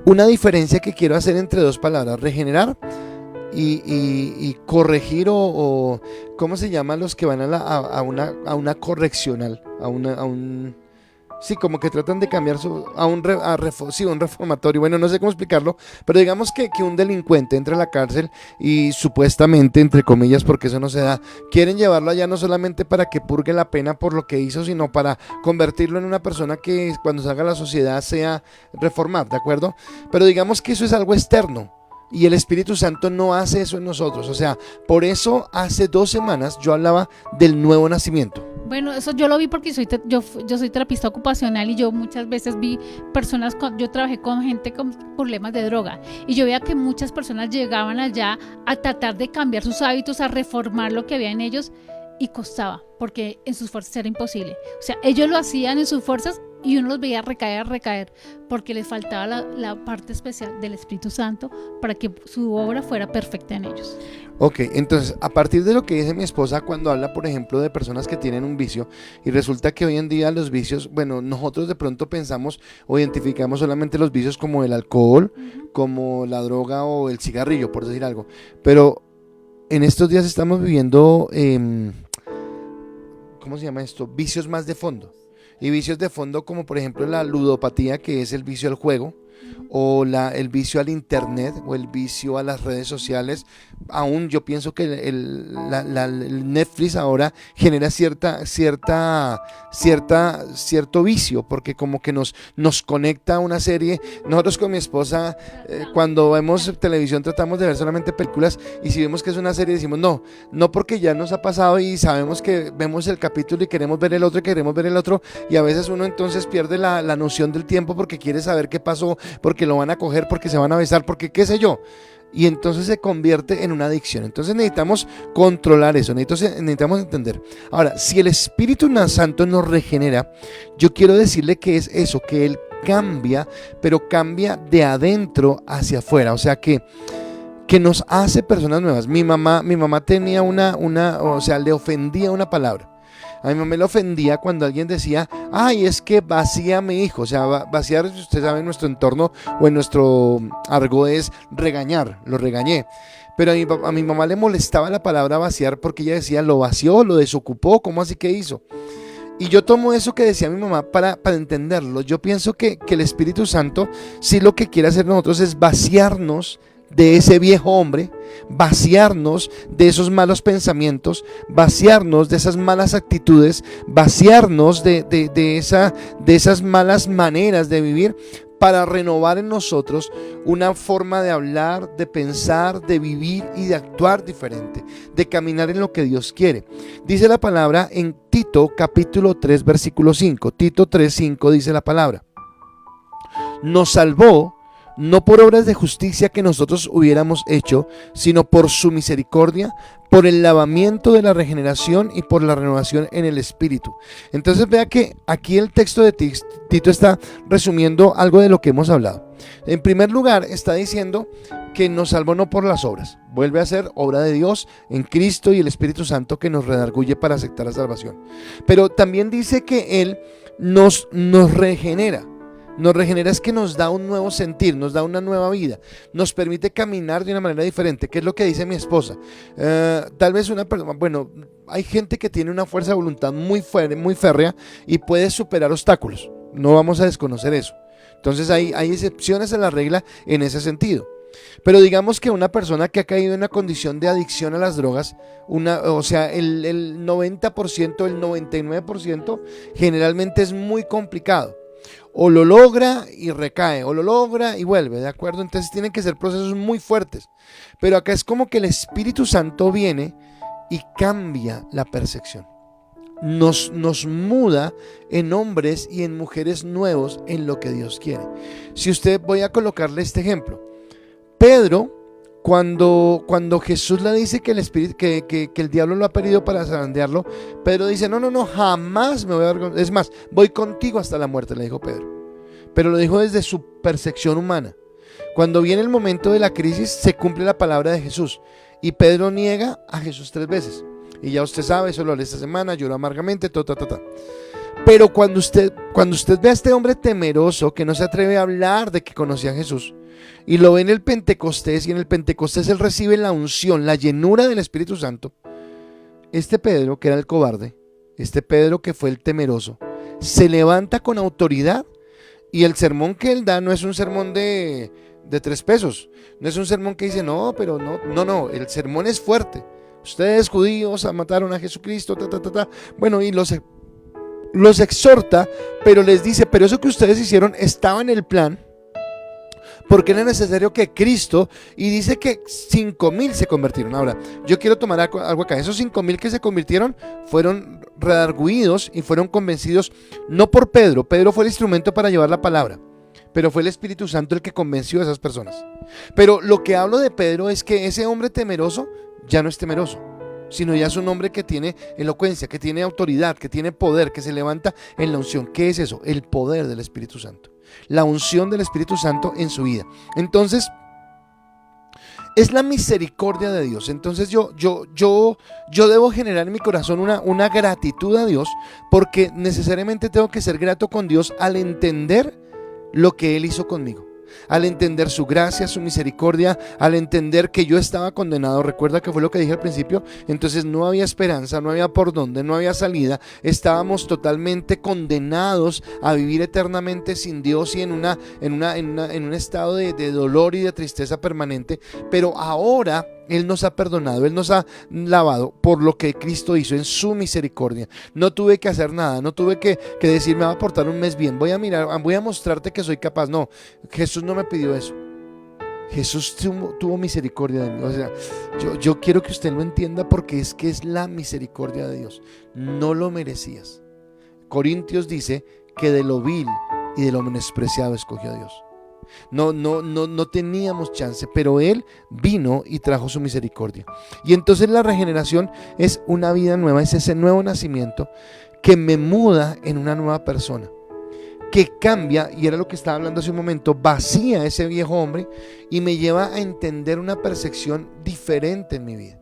una diferencia que quiero hacer entre 2 palabras: regenerar y corregir, o ¿cómo se llaman los que van a una correccional? Sí, como que tratan de cambiar un reformatorio. Bueno, no sé cómo explicarlo, pero digamos que un delincuente entra a la cárcel y supuestamente, entre comillas, porque eso no se da, quieren llevarlo allá no solamente para que purgue la pena por lo que hizo, sino para convertirlo en una persona que cuando salga a la sociedad sea reformada, ¿de acuerdo? Pero digamos que eso es algo externo. Y el Espíritu Santo no hace eso en nosotros. O sea, por eso hace 2 semanas yo hablaba del nuevo nacimiento. Bueno, eso yo lo vi porque yo soy terapista ocupacional y yo muchas veces vi personas, yo trabajé con gente con problemas de droga y yo veía que muchas personas llegaban allá a tratar de cambiar sus hábitos, a reformar lo que había en ellos, y costaba, porque en sus fuerzas era imposible. O sea, ellos lo hacían en sus fuerzas y uno los veía recaer, porque les faltaba la parte especial del Espíritu Santo para que su obra fuera perfecta en ellos. Ok, entonces, a partir de lo que dice mi esposa cuando habla, por ejemplo, de personas que tienen un vicio, y resulta que hoy en día los vicios, bueno, nosotros de pronto pensamos o identificamos solamente los vicios como el alcohol, como la droga o el cigarrillo, por decir algo, pero en estos días estamos viviendo, ¿cómo se llama esto? Vicios más de fondo. Y vicios de fondo como por ejemplo la ludopatía, que es el vicio al juego, o el vicio al internet, o el vicio a las redes sociales. Aún yo pienso que el Netflix ahora genera cierto vicio, porque como que nos conecta a una serie. Nosotros con mi esposa, cuando vemos televisión tratamos de ver solamente películas, y si vemos que es una serie decimos no, porque ya nos ha pasado y sabemos que vemos el capítulo y queremos ver el otro, y a veces uno entonces pierde la noción del tiempo porque quiere saber qué pasó, porque lo van a coger, porque se van a besar, porque qué sé yo, y entonces se convierte en una adicción. Entonces necesitamos controlar eso, necesitamos entender. Ahora, si el Espíritu Santo nos regenera, yo quiero decirle que es eso, que Él cambia, pero cambia de adentro hacia afuera, o sea que nos hace personas nuevas. Mi mamá tenía o sea, le ofendía una palabra. A mi mamá le ofendía cuando alguien decía, ay, es que vacía a mi hijo. O sea, vaciar, usted sabe, en nuestro entorno o en nuestro argot es regañar, lo regañé. Pero a mi mamá le molestaba la palabra vaciar porque ella decía, lo vació, lo desocupó, ¿cómo así que hizo? Y yo tomo eso que decía mi mamá para entenderlo. Yo pienso que el Espíritu Santo sí lo que quiere hacer nosotros es vaciarnos de ese viejo hombre, vaciarnos de esos malos pensamientos, vaciarnos de esas malas actitudes, vaciarnos de esas malas maneras de vivir, para renovar en nosotros una forma de hablar, de pensar, de vivir y de actuar diferente, de caminar en lo que Dios quiere. Dice la palabra en Tito capítulo 3 versículo 5, Tito 3:5 dice la palabra: nos salvó no por obras de justicia que nosotros hubiéramos hecho, sino por su misericordia, por el lavamiento de la regeneración y por la renovación en el Espíritu. Entonces vea que aquí el texto de Tito está resumiendo algo de lo que hemos hablado. En primer lugar, está diciendo que nos salvó no por las obras, vuelve a ser obra de Dios en Cristo y el Espíritu Santo que nos redarguye para aceptar la salvación. Pero también dice que Él nos regenera. Nos regenera es que nos da un nuevo sentir, nos da una nueva vida, nos permite caminar de una manera diferente, que es lo que dice mi esposa. Tal vez una persona, bueno, hay gente que tiene una fuerza de voluntad muy férrea y puede superar obstáculos, no vamos a desconocer eso. Entonces hay excepciones a la regla en ese sentido. Pero digamos que una persona que ha caído en una condición de adicción a las drogas, o sea, el 90%, el 99% generalmente es muy complicado. O lo logra y recae, o lo logra y vuelve, ¿de acuerdo? Entonces tienen que ser procesos muy fuertes. Pero acá es como que el Espíritu Santo viene y cambia la percepción. Nos muda en hombres y en mujeres nuevos en lo que Dios quiere. Si usted, voy a colocarle este ejemplo. Pedro, cuando Jesús le dice que el espíritu, que el diablo lo ha pedido para zarandearlo, Pedro dice: no, jamás me voy a avergonzar. Es más, voy contigo hasta la muerte, le dijo Pedro. Pero lo dijo desde su percepción humana. Cuando viene el momento de la crisis, se cumple la palabra de Jesús y Pedro niega a Jesús 3 veces. Y ya usted sabe, eso lo hablé esta semana, lloró amargamente, Pero cuando usted ve a este hombre temeroso que no se atreve a hablar de que conocía a Jesús, y lo ve en el Pentecostés, y en el Pentecostés él recibe la unción, la llenura del Espíritu Santo, este Pedro, que era el cobarde, este Pedro que fue el temeroso, se levanta con autoridad, y el sermón que él da no es un sermón de 3 pesos, no es un sermón que dice: no, pero no, el sermón es fuerte. Ustedes judíos mataron a Jesucristo, Bueno, y los exhorta, pero les dice: pero eso que ustedes hicieron estaba en el plan, porque era necesario que Cristo, y dice que 5,000 se convirtieron. Ahora, yo quiero tomar algo acá. Esos 5,000 que se convirtieron fueron redarguidos y fueron convencidos no por Pedro. Pedro fue el instrumento para llevar la palabra, pero fue el Espíritu Santo el que convenció a esas personas. Pero lo que hablo de Pedro es que ese hombre temeroso ya no es temeroso, sino ya es un hombre que tiene elocuencia, que tiene autoridad, que tiene poder, que se levanta en la unción. ¿Qué es eso? El poder del Espíritu Santo, la unción del Espíritu Santo en su vida. Entonces, es la misericordia de Dios. Entonces yo debo generar en mi corazón una gratitud a Dios, porque necesariamente tengo que ser grato con Dios al entender lo que Él hizo conmigo, al entender su gracia, su misericordia, al entender que yo estaba condenado. Recuerda que fue lo que dije al principio. Entonces no había esperanza, no había por dónde, no había salida. Estábamos totalmente condenados a vivir eternamente sin Dios y en un estado de dolor y de tristeza permanente. Pero ahora Él nos ha perdonado, Él nos ha lavado por lo que Cristo hizo en su misericordia. No tuve que hacer nada, no tuve que decir: me va a portar un mes bien, voy a mostrarte que soy capaz. No, Jesús no me pidió eso. Jesús tuvo misericordia de mí. O sea, yo quiero que usted lo entienda, porque es que es la misericordia de Dios. No lo merecías. Corintios dice que de lo vil y de lo menospreciado escogió a Dios. No teníamos chance, pero Él vino y trajo su misericordia. Y entonces la regeneración es una vida nueva, es ese nuevo nacimiento que me muda en una nueva persona, que cambia, y era lo que estaba hablando hace un momento, vacía ese viejo hombre y me lleva a entender una percepción diferente en mi vida.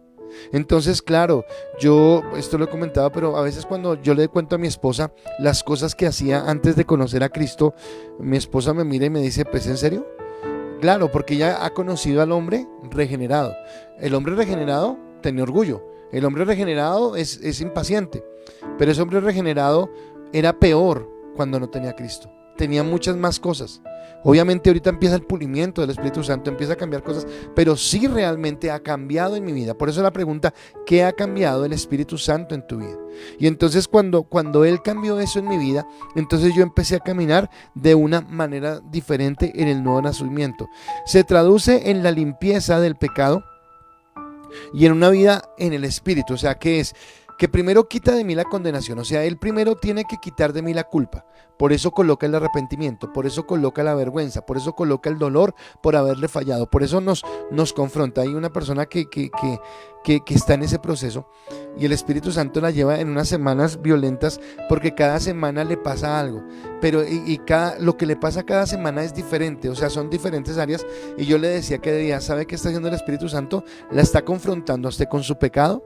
Entonces, claro, yo esto lo he comentado, pero a veces cuando yo le cuento a mi esposa las cosas que hacía antes de conocer a Cristo, mi esposa me mira y me dice: ¿pues en serio? Claro, porque ella ha conocido al hombre regenerado. El hombre regenerado tiene orgullo, el hombre regenerado es impaciente, pero ese hombre regenerado era peor cuando no tenía a Cristo. Tenía muchas más cosas. Obviamente ahorita empieza el pulimiento del Espíritu Santo, empieza a cambiar cosas, pero sí realmente ha cambiado en mi vida. Por eso la pregunta, ¿qué ha cambiado el Espíritu Santo en tu vida? Y entonces cuando Él cambió eso en mi vida, entonces yo empecé a caminar de una manera diferente en el nuevo nacimiento. Se traduce en la limpieza del pecado y en una vida en el Espíritu. O sea, ¿qué es? Que primero quita de mí la condenación, o sea, Él primero tiene que quitar de mí la culpa. Por eso coloca el arrepentimiento, por eso coloca la vergüenza, por eso coloca el dolor por haberle fallado, por eso nos confronta. Hay una persona que está en ese proceso y el Espíritu Santo la lleva en unas semanas violentas porque cada semana le pasa algo, pero lo que le pasa cada semana es diferente, o sea, son diferentes áreas. Y yo le decía que día, ¿sabe qué está haciendo el Espíritu Santo? La está confrontando a usted con su pecado,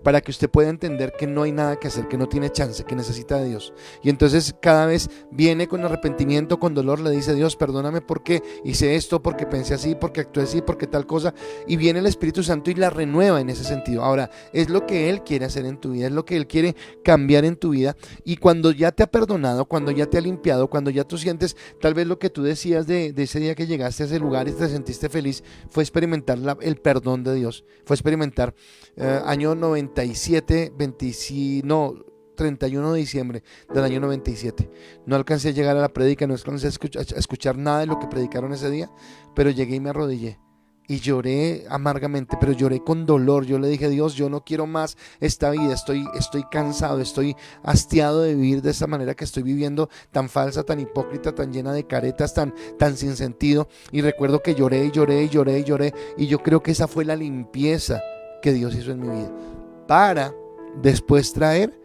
para que usted pueda entender que no hay nada que hacer, que no tiene chance, que necesita de Dios. Y entonces cada vez viene con arrepentimiento, con dolor, le dice: Dios, perdóname porque hice esto, porque pensé así, porque actué así, porque tal cosa. Y viene el Espíritu Santo y la renueva en ese sentido. Ahora, es lo que Él quiere hacer en tu vida, es lo que Él quiere cambiar en tu vida. Y cuando ya te ha perdonado, cuando ya te ha limpiado, cuando ya tú sientes, tal vez lo que tú decías de ese día que llegaste a ese lugar y te sentiste feliz, fue experimentar el perdón de Dios, fue experimentar año 97, 31 de diciembre del año 97. No alcancé a llegar a la prédica, no alcancé a escuchar nada de lo que predicaron ese día, pero llegué y me arrodillé y lloré amargamente, pero lloré con dolor. Yo le dije: Dios, yo no quiero más esta vida, estoy cansado, estoy hastiado de vivir de esta manera que estoy viviendo, tan falsa, tan hipócrita, tan llena de caretas, tan sin sentido. Y recuerdo que lloré y lloré y lloré y lloré, y yo creo que esa fue la limpieza que Dios hizo en mi vida, para después traer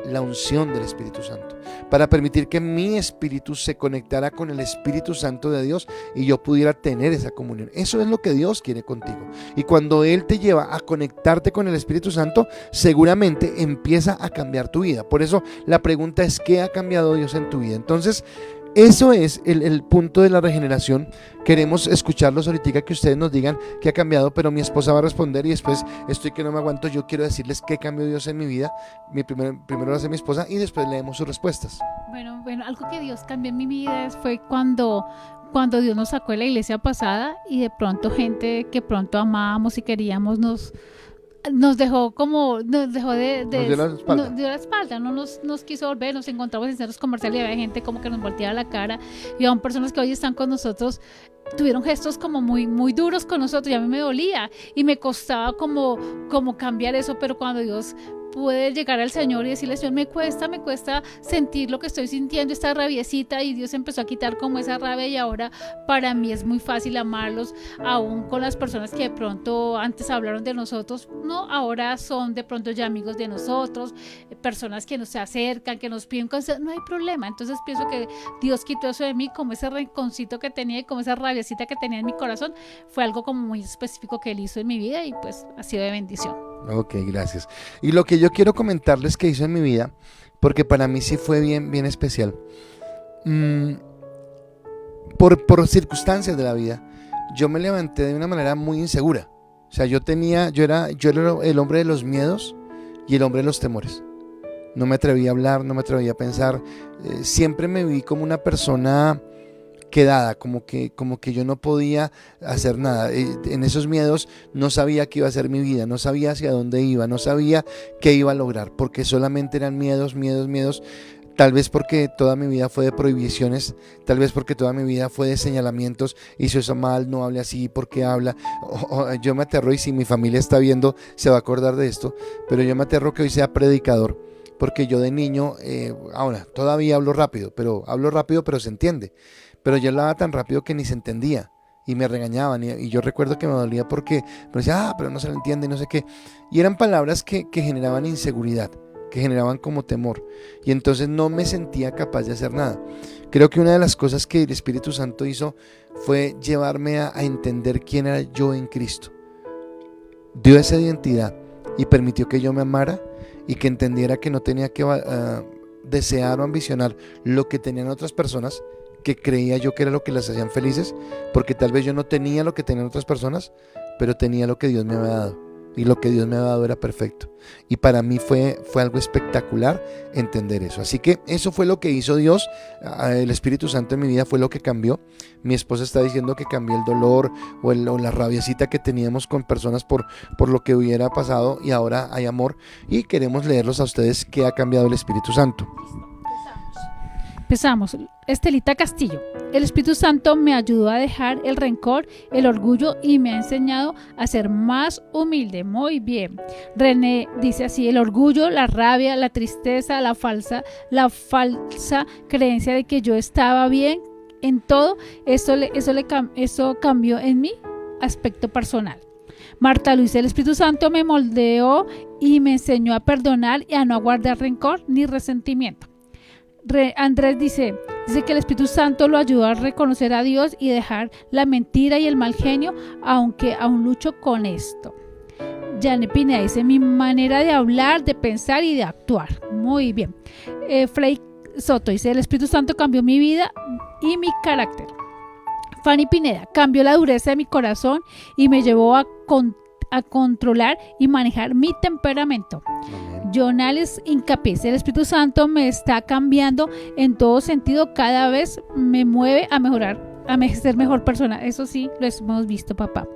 la unción del Espíritu Santo, para permitir que mi espíritu se conectara con el Espíritu Santo de Dios y yo pudiera tener esa comunión. Eso es lo que Dios quiere contigo. Y cuando Él te lleva a conectarte con el Espíritu Santo, seguramente empieza a cambiar tu vida. Por eso la pregunta es: ¿qué ha cambiado Dios en tu vida? Entonces, eso es el punto de la regeneración. Queremos escucharlos ahorita, que ustedes nos digan qué ha cambiado, pero mi esposa va a responder y después estoy que no me aguanto. Yo quiero decirles qué cambió Dios en mi vida. Primero lo hace mi esposa y después leemos sus respuestas. Bueno, algo que Dios cambió en mi vida fue cuando Dios nos sacó de la iglesia pasada y de pronto gente que pronto amábamos y queríamos nos dejó nos dio la espalda, no nos quiso volver. Nos encontramos en centros comerciales y había gente como que nos volteaba la cara, y aún personas que hoy están con nosotros tuvieron gestos como muy, muy duros con nosotros, y a mí me dolía y me costaba como cambiar eso. Pero cuando Dios puede llegar al Señor y decirle: Señor, me cuesta sentir lo que estoy sintiendo, esta rabiecita, y Dios empezó a quitar como esa rabia, y ahora para mí es muy fácil amarlos, aún con las personas que de pronto antes hablaron de nosotros, no, ahora son de pronto ya amigos de nosotros, personas que nos se acercan, que nos piden cosas, no hay problema. Entonces pienso que Dios quitó eso de mí, como ese rinconcito que tenía y como esa rabiecita que tenía en mi corazón, fue algo como muy específico que Él hizo en mi vida, y pues ha sido de bendición. Ok, gracias. Y lo que yo quiero comentarles que hizo en mi vida, porque para mí sí fue bien, bien especial, por circunstancias de la vida, yo me levanté de una manera muy insegura. O sea, yo era el hombre de los miedos y el hombre de los temores. No me atreví a hablar, no me atreví a pensar. Siempre me vi como una persona quedada, como que yo no podía hacer nada. En esos miedos no sabía qué iba a ser mi vida, no sabía hacia dónde iba, no sabía qué iba a lograr, porque solamente eran miedos. Tal vez porque toda mi vida fue de prohibiciones, tal vez porque toda mi vida fue de señalamientos: hizo eso mal, no hable así, ¿por qué habla? Yo me aterro, y si mi familia está viendo se va a acordar de esto, pero yo me aterro que hoy sea predicador, porque yo de niño, ahora todavía hablo rápido, pero se entiende. Pero yo hablaba tan rápido que ni se entendía y me regañaban, y yo recuerdo que me dolía porque me decía: pero no se lo entiende y no sé qué. Y eran palabras que generaban inseguridad, que generaban como temor, y entonces no me sentía capaz de hacer nada. Creo que una de las cosas que el Espíritu Santo hizo fue llevarme a entender quién era yo en Cristo. Dio esa identidad y permitió que yo me amara y que entendiera que no tenía que desear o ambicionar lo que tenían otras personas, que creía yo que era lo que las hacían felices, porque tal vez yo no tenía lo que tenían otras personas, pero tenía lo que Dios me había dado. y lo que Dios me había dado era perfecto. Y para mí fue algo espectacular entender eso. Así que eso fue lo que hizo Dios. El Espíritu Santo en mi vida fue lo que cambió. Mi esposa está diciendo que cambió el dolor o la rabiecita que teníamos con personas por lo que hubiera pasado, y ahora hay amor, y queremos leerlos a ustedes qué ha cambiado el Espíritu Santo. Empezamos. Estelita Castillo. El Espíritu Santo me ayudó a dejar el rencor, el orgullo, y me ha enseñado a ser más humilde. Muy bien. René dice así: el orgullo, la rabia, la tristeza, la falsa creencia de que yo estaba bien en todo, eso cambió en mi aspecto personal. Marta Luisa: el Espíritu Santo me moldeó y me enseñó a perdonar y a no guardar rencor ni resentimiento. Andrés dice que el Espíritu Santo lo ayudó a reconocer a Dios y dejar la mentira y el mal genio, aunque aún lucho con esto. Janet Pineda dice: mi manera de hablar, de pensar y de actuar. Muy bien. Frey Soto dice: el Espíritu Santo cambió mi vida y mi carácter. Fanny Pineda: cambió la dureza de mi corazón y me llevó a controlar y manejar mi temperamento. Jonales Incapés: el Espíritu Santo me está cambiando en todo sentido, cada vez me mueve a mejorar, a ser mejor persona. Eso sí, lo hemos visto, papá.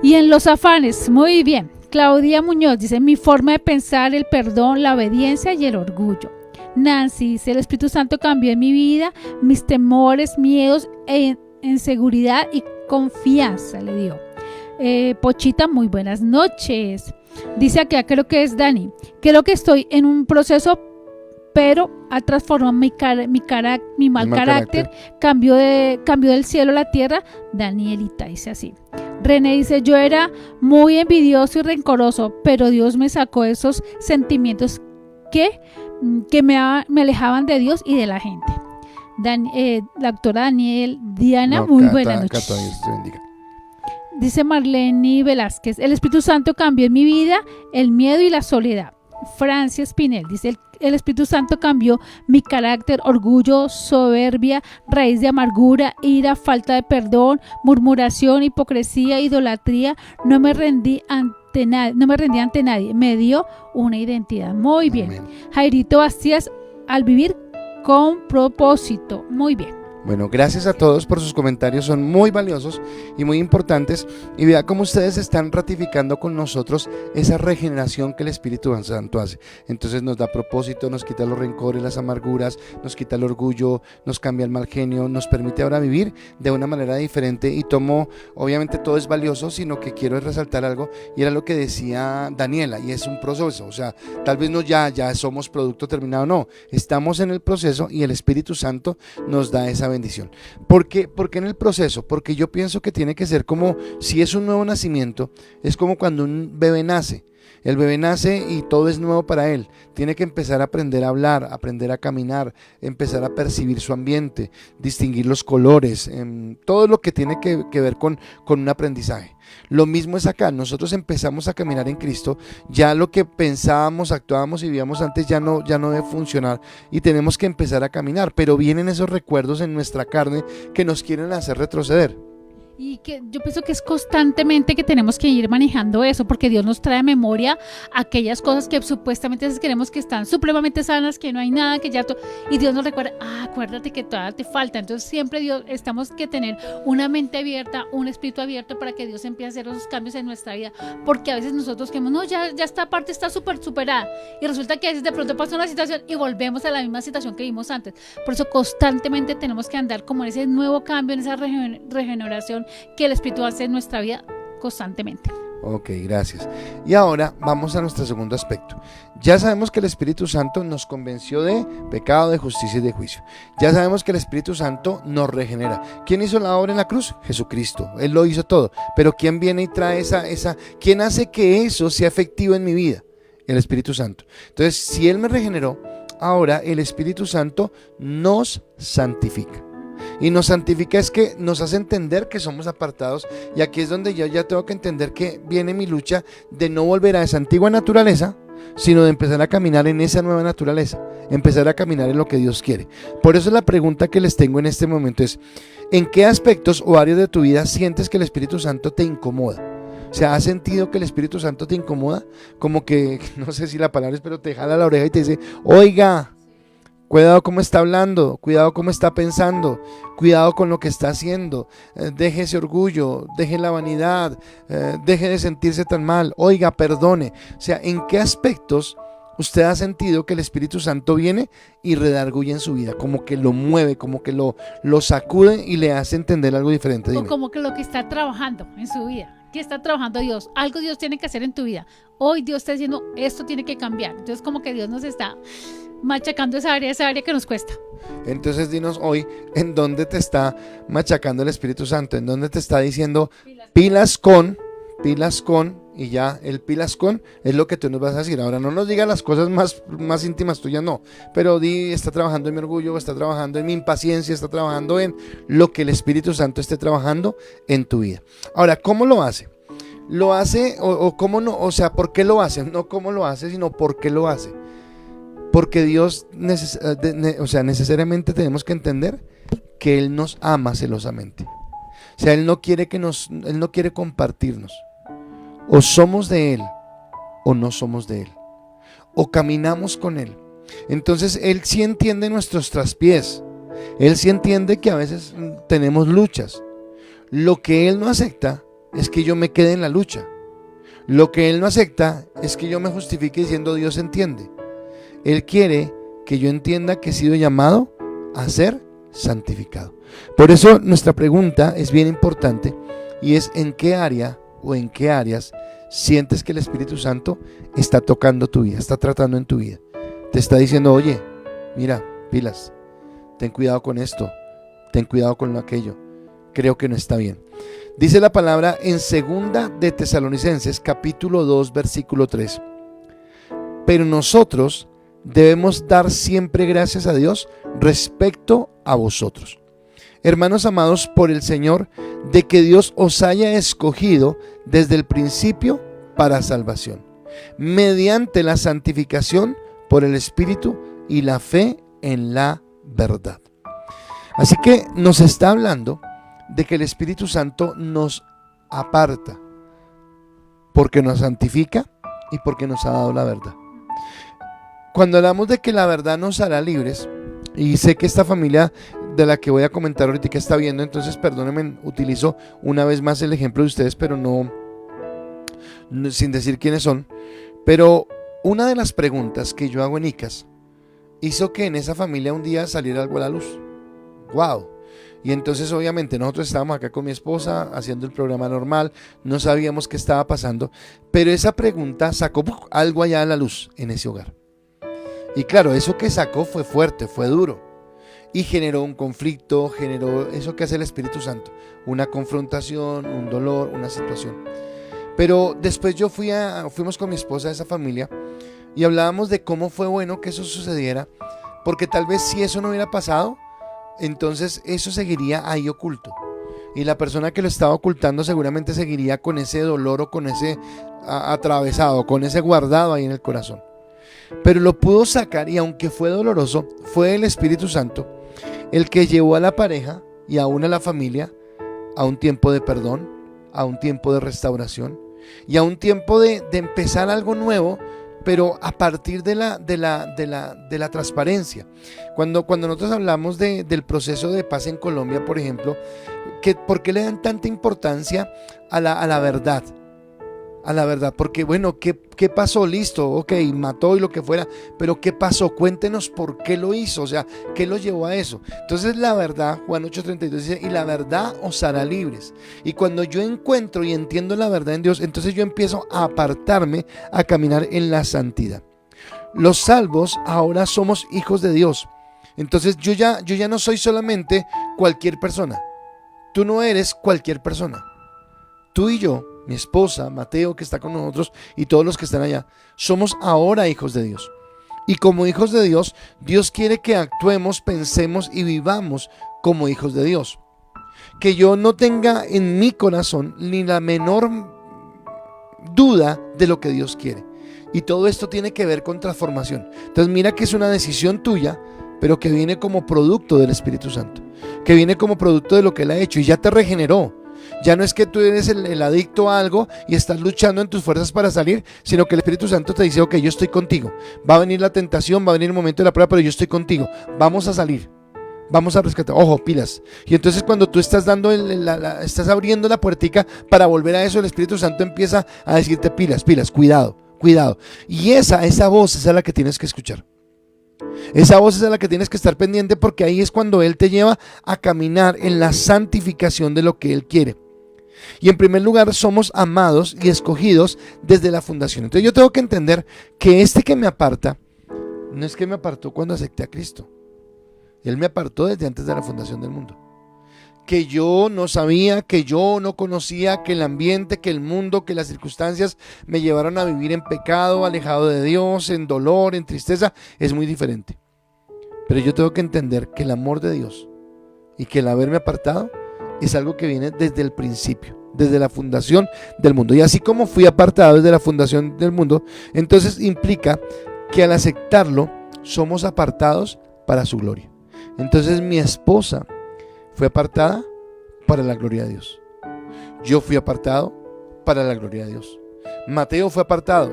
Y en los afanes, muy bien. Claudia Muñoz dice: mi forma de pensar, el perdón, la obediencia y el orgullo. Nancy dice: el Espíritu Santo cambió en mi vida, mis temores, miedos, inseguridad y confianza le dio. Pochita: muy buenas noches. Dice acá, creo que es Dani: creo que estoy en un proceso, pero ha transformado mi mal carácter. Cambió del cielo a la tierra. Danielita dice así. René dice: yo era muy envidioso y rencoroso, pero Dios me sacó esos sentimientos que me alejaban de Dios y de la gente. La doctora Diana, muy buenas noches. Dice Marlene Velázquez: el Espíritu Santo cambió en mi vida el miedo y la soledad. Francia Espinel dice: el Espíritu Santo cambió mi carácter, orgullo, soberbia, raíz de amargura, ira, falta de perdón, murmuración, hipocresía, idolatría. No me rendí ante nadie, me dio una identidad. Muy bien. Amén. Jairito Bastías: al vivir con propósito. Muy bien. Bueno, gracias a todos por sus comentarios, son muy valiosos y muy importantes, y vea cómo ustedes están ratificando con nosotros esa regeneración que el Espíritu Santo hace. Entonces nos da propósito, nos quita los rencores, las amarguras, nos quita el orgullo, nos cambia el mal genio, nos permite ahora vivir de una manera diferente. Y obviamente todo es valioso, sino que quiero resaltar algo, y era lo que decía Daniela, y es un proceso. O sea, tal vez no ya somos producto terminado, no, estamos en el proceso, y el Espíritu Santo nos da esa bendición. ¿Por qué en el proceso? Porque yo pienso que tiene que ser como si es un nuevo nacimiento, es como cuando un bebé nace. El bebé nace y todo es nuevo para él. Tiene que empezar a aprender a hablar, aprender a caminar, empezar a percibir su ambiente, distinguir los colores, todo lo que tiene que ver con un aprendizaje. Lo mismo es acá. Nosotros empezamos a caminar en Cristo. Ya lo que pensábamos, actuábamos y vivíamos antes ya no debe funcionar, y tenemos que empezar a caminar. Pero vienen esos recuerdos en nuestra carne que nos quieren hacer retroceder. Y que yo pienso que es constantemente que tenemos que ir manejando eso, porque Dios nos trae a memoria aquellas cosas que supuestamente queremos que están supremamente sanas, que no hay nada, que ya y Dios nos recuerda: acuérdate que todavía te falta. Entonces siempre estamos que tener una mente abierta, un espíritu abierto, para que Dios empiece a hacer esos cambios en nuestra vida, porque a veces nosotros queremos: no, ya esta parte está súper superada, y resulta que a veces de pronto pasa una situación y volvemos a la misma situación que vimos antes. Por eso constantemente tenemos que andar como en ese nuevo cambio, en esa regeneración que el Espíritu hace en nuestra vida constantemente. Ok, gracias. Y ahora vamos a nuestro segundo aspecto. Ya sabemos que el Espíritu Santo nos convenció de pecado, de justicia y de juicio. Ya sabemos que el Espíritu Santo nos regenera. ¿Quién hizo la obra en la cruz? Jesucristo. Él lo hizo todo. Pero ¿quién viene y trae quién hace que eso sea efectivo en mi vida? El Espíritu Santo. Entonces, si Él me regeneró, ahora el Espíritu Santo nos santifica. Y nos santifica es que nos hace entender que somos apartados, y aquí es donde yo ya tengo que entender que viene mi lucha de no volver a esa antigua naturaleza, sino de empezar a caminar en esa nueva naturaleza, empezar a caminar en lo que Dios quiere. Por eso la pregunta que les tengo en este momento es: ¿en qué aspectos o áreas de tu vida sientes que el Espíritu Santo te incomoda? O sea, ¿has sentido que el Espíritu Santo te incomoda? Como que, no sé si la palabra es, pero te jala la oreja y te dice, oiga, cuidado cómo está hablando, cuidado cómo está pensando, cuidado con lo que está haciendo, deje ese orgullo, deje la vanidad, deje de sentirse tan mal, oiga, perdone. O sea, ¿en qué aspectos usted ha sentido que el Espíritu Santo viene y redarguye en su vida? Como que lo mueve, como que lo sacude y le hace entender algo diferente. Dime. O como que lo que está trabajando en su vida. ¿Qué está trabajando Dios? Algo Dios tiene que hacer en tu vida. Hoy Dios está diciendo, esto tiene que cambiar. Entonces como que Dios nos está machacando esa área que nos cuesta. Entonces dinos hoy, ¿en dónde te está machacando el Espíritu Santo? ¿En dónde te está diciendo pilas con, y ya el pilas con es lo que tú nos vas a decir? Ahora no nos digas las cosas más íntimas tuyas, no, pero está trabajando en mi orgullo, está trabajando en mi impaciencia, está trabajando en lo que el Espíritu Santo esté trabajando en tu vida. Ahora, ¿cómo lo hace? ¿Lo hace o cómo no? O sea, ¿por qué lo hace? No cómo lo hace, sino por qué lo hace. Porque Dios, necesariamente tenemos que entender que Él nos ama celosamente. O sea, Él no quiere compartirnos. O somos de Él o no somos de Él. O caminamos con Él. Entonces Él sí entiende nuestros traspiés. Él sí entiende que a veces tenemos luchas. Lo que Él no acepta es que yo me quede en la lucha. Lo que Él no acepta es que yo me justifique diciendo Dios entiende. Él quiere que yo entienda que he sido llamado a ser santificado. Por eso nuestra pregunta es bien importante y es: ¿en qué área o en qué áreas sientes que el Espíritu Santo está tocando tu vida, está tratando en tu vida? Te está diciendo, oye, mira, pilas, ten cuidado con esto, ten cuidado con aquello, creo que no está bien. Dice la palabra en 2 de Tesalonicenses capítulo 2 versículo 3: pero nosotros debemos dar siempre gracias a Dios respecto a vosotros, hermanos amados por el Señor, de que Dios os haya escogido desde el principio para salvación, mediante la santificación por el Espíritu y la fe en la verdad. Así que nos está hablando de que el Espíritu Santo nos aparta porque nos santifica y porque nos ha dado la verdad. Cuando hablamos de que la verdad nos hará libres, y sé que esta familia de la que voy a comentar ahorita que está viendo, entonces perdónenme, utilizo una vez más el ejemplo de ustedes, pero no sin decir quiénes son, pero una de las preguntas que yo hago en ICAS hizo que en esa familia un día saliera algo a la luz. ¡Wow! Y entonces obviamente nosotros estábamos acá con mi esposa haciendo el programa normal, no sabíamos qué estaba pasando, pero esa pregunta sacó algo allá a la luz en ese hogar. Y claro, eso que sacó fue fuerte, fue duro y generó un conflicto, generó eso que hace el Espíritu Santo, una confrontación, un dolor, una situación. Pero después fuimos con mi esposa a esa familia y hablábamos de cómo fue bueno que eso sucediera, porque tal vez si eso no hubiera pasado, entonces eso seguiría ahí oculto y la persona que lo estaba ocultando seguramente seguiría con ese dolor o con ese atravesado, con ese guardado ahí en el corazón. Pero lo pudo sacar, y aunque fue doloroso, fue el Espíritu Santo el que llevó a la pareja y aún a la familia a un tiempo de perdón, a un tiempo de restauración y a un tiempo de empezar algo nuevo, pero a partir de la transparencia. Cuando nosotros hablamos del proceso de paz en Colombia, por ejemplo, ¿por qué le dan tanta importancia a la verdad? A la verdad, porque bueno, ¿qué pasó? Listo, ok, mató y lo que fuera, pero ¿qué pasó? Cuéntenos por qué lo hizo, o sea, ¿qué lo llevó a eso? Entonces la verdad, Juan 8:32 dice, y la verdad os hará libres. Y cuando yo encuentro y entiendo la verdad en Dios, entonces yo empiezo a apartarme, a caminar en la santidad. Los salvos ahora somos hijos de Dios. Entonces yo ya no soy solamente cualquier persona. Tú no eres cualquier persona. Tú y yo, mi esposa, Mateo que está con nosotros y todos los que están allá, somos ahora hijos de Dios. Y como hijos de Dios, Dios quiere que actuemos, pensemos y vivamos como hijos de Dios. Que yo no tenga en mi corazón ni la menor duda de lo que Dios quiere. Y todo esto tiene que ver con transformación. Entonces mira que es una decisión tuya, pero que viene como producto del Espíritu Santo, que viene como producto de lo que Él ha hecho y ya te regeneró. Ya no es que tú eres el adicto a algo y estás luchando en tus fuerzas para salir, sino que el Espíritu Santo te dice, ok, yo estoy contigo. Va a venir la tentación, va a venir el momento de la prueba, pero yo estoy contigo. Vamos a salir. Vamos a rescatar, ojo, pilas. Y entonces cuando tú estás dando estás abriendo la puertica para volver a eso, el Espíritu Santo empieza a decirte pilas, cuidado, cuidado. Y esa voz es la que tienes que escuchar. Esa voz es la que tienes que estar pendiente, porque ahí es cuando Él te lleva a caminar en la santificación de lo que Él quiere. Y en primer lugar, somos amados y escogidos desde la fundación. Entonces yo tengo que entender que que me aparta, no es que me apartó cuando acepté a Cristo. Él me apartó desde antes de la fundación del mundo. Que yo no sabía, que yo no conocía, que el ambiente, que el mundo, que las circunstancias me llevaron a vivir en pecado, alejado de Dios, en dolor, en tristeza, es muy diferente. Pero yo tengo que entender que el amor de Dios y que el haberme apartado es algo que viene desde el principio, desde la fundación del mundo. Y así como fui apartado desde la fundación del mundo, entonces implica que al aceptarlo somos apartados para su gloria. Entonces mi esposa fue apartada para la gloria de Dios. Yo fui apartado para la gloria de Dios. Mateo fue apartado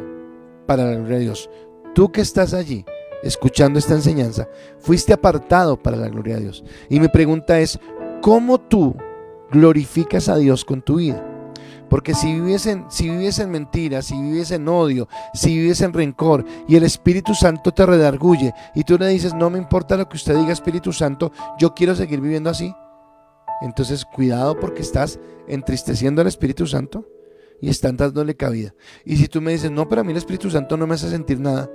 para la gloria de Dios. Tú que estás allí escuchando esta enseñanza, fuiste apartado para la gloria de Dios. Y mi pregunta es, ¿cómo tú glorificas a Dios con tu vida? Porque si vives en mentiras, si vives en odio, si vives en rencor y el Espíritu Santo te redarguye y tú le dices, no me importa lo que usted diga, Espíritu Santo, yo quiero seguir viviendo así, entonces cuidado, porque estás entristeciendo al Espíritu Santo y están dándole cabida. Y si tú me dices, no, pero a mí el Espíritu Santo no me hace sentir nada,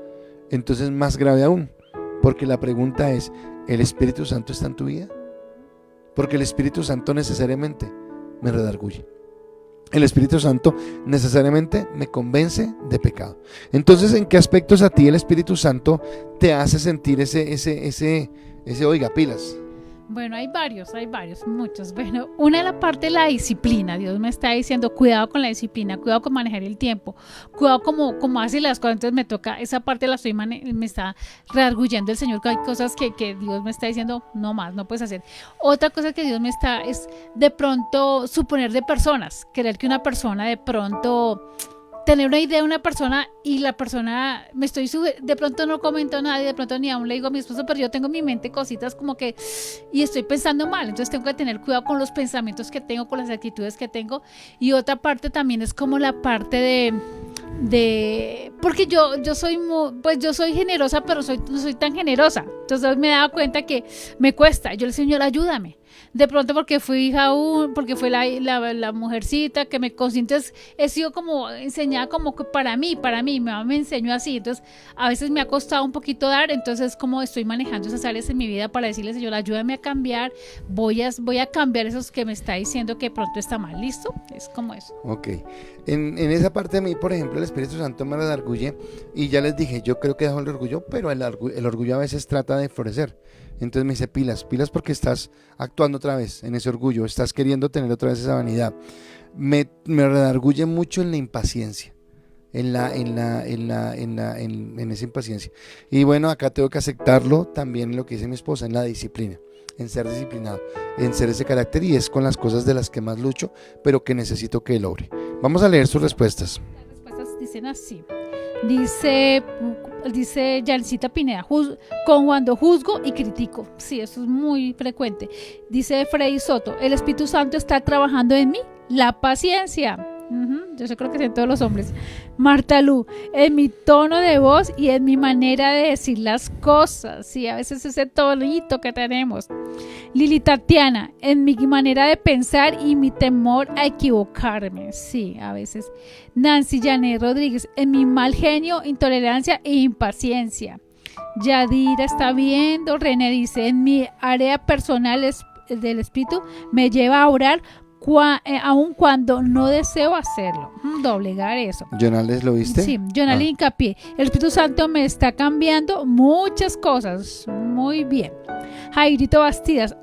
entonces más grave aún, porque la pregunta es, ¿el Espíritu Santo está en tu vida? Porque el Espíritu Santo necesariamente me redarguye. El Espíritu Santo necesariamente me convence de pecado. Entonces, ¿en qué aspectos a ti el Espíritu Santo te hace sentir ese oiga, pilas? Bueno, hay varios, muchos. Bueno, una es la parte de la disciplina. Dios me está diciendo, cuidado con la disciplina, cuidado con manejar el tiempo, cuidado como hace las cosas. Entonces me toca, esa parte me está redarguyendo el Señor, que hay cosas que Dios me está diciendo, no más, no puedes hacer. Otra cosa que Dios me está, es de pronto suponer de personas, querer que una persona de pronto, tener una idea de una persona y la persona, de pronto no comento nada y de pronto ni aún le digo a mi esposo, pero yo tengo en mi mente cositas como que, y estoy pensando mal, entonces tengo que tener cuidado con los pensamientos que tengo, con las actitudes que tengo. Y otra parte también es como la parte de porque yo soy generosa, pero no soy tan generosa. Entonces me he dado cuenta que me cuesta. Yo le digo, Señor, ayúdame. De pronto porque fui hija porque fue la mujercita que me consintió, he sido como enseñada como que para mí, mi mamá me enseñó así, entonces a veces me ha costado un poquito dar, entonces como estoy manejando esas áreas en mi vida para decirle, Señor, ayúdame a cambiar, voy a cambiar esos que me está diciendo que pronto está mal, ¿listo? Es como eso. Ok, en esa parte de mí, por ejemplo, el Espíritu Santo me redarguye y ya les dije, yo creo que dejo el orgullo, pero el orgullo a veces trata de florecer. Entonces me dice, pilas porque estás actuando otra vez en ese orgullo, estás queriendo tener otra vez esa vanidad. Me redarguye mucho en la impaciencia, en esa impaciencia. Y bueno, acá tengo que aceptarlo también en lo que dice mi esposa, en la disciplina, en ser disciplinado, en ser ese carácter, y es con las cosas de las que más lucho, pero que necesito que logre. Vamos a leer sus respuestas. Las respuestas dicen así. Dice Yancita Pineda, cuando juzgo y critico. Sí, eso es muy frecuente. Dice Freddy Soto, el Espíritu Santo está trabajando en mí, la paciencia. Yo creo que es en todos los hombres. Marta Lu, en mi tono de voz y en mi manera de decir las cosas. Sí, a veces ese tonito que tenemos. Lili Tatiana, en mi manera de pensar y mi temor a equivocarme. Sí, a veces. Nancy Janet Rodríguez, en mi mal genio, intolerancia e impaciencia. Yadira está viendo. René dice, en mi área personal del espíritu me lleva a orar aun cuando no deseo hacerlo. Doblegar eso. ¿Jonales lo viste? Sí, Jonales hincapié. El Espíritu Santo me está cambiando muchas cosas. Muy bien. Jairito Bastidas,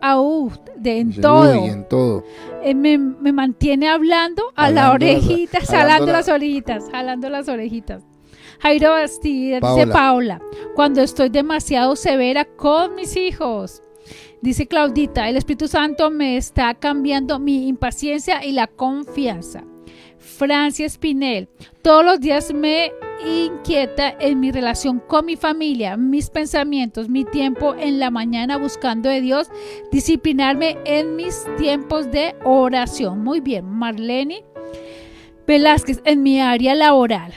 en todo. Uy, en todo. Me mantiene hablando a la orejita, jalando las orejitas. Jairo Bastidas dice Paola, cuando estoy demasiado severa con mis hijos. Dice Claudita, el Espíritu Santo me está cambiando mi impaciencia y la confianza. Francia Espinel, todos los días me inquieta en mi relación con mi familia, mis pensamientos, mi tiempo en la mañana buscando de Dios, disciplinarme en mis tiempos de oración. Muy bien, Marlene Velázquez, en mi área laboral.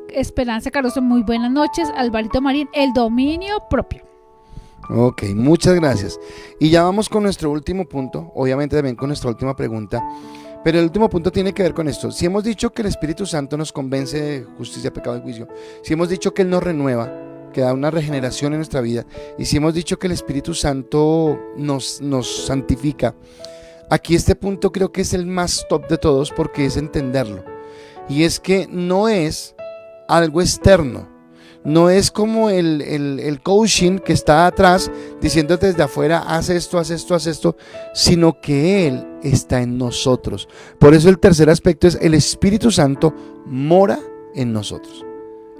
Esperanza Caruso, muy buenas noches. Alvarito Marín, el dominio propio. Ok, muchas gracias. Y ya vamos con nuestro último punto, obviamente también con nuestra última pregunta, pero el último punto tiene que ver con esto. Si hemos dicho que el Espíritu Santo nos convence de justicia, pecado y juicio, si hemos dicho que Él nos renueva, que da una regeneración en nuestra vida, y si hemos dicho que el Espíritu Santo nos santifica, aquí este punto creo que es el más top de todos porque es entenderlo. Y es que no es algo externo. No es como el coaching que está atrás diciéndote desde afuera, haz esto, haz esto, haz esto, sino que Él está en nosotros. Por eso el tercer aspecto es el Espíritu Santo mora en nosotros.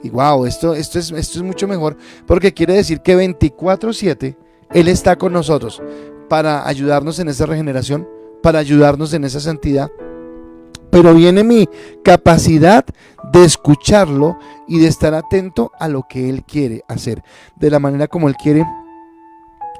Y wow, esto es mucho mejor porque quiere decir que 24/7 Él está con nosotros para ayudarnos en esa regeneración, para ayudarnos en esa santidad. Pero viene mi capacidad de escucharlo y de estar atento a lo que Él quiere hacer, de la manera como Él quiere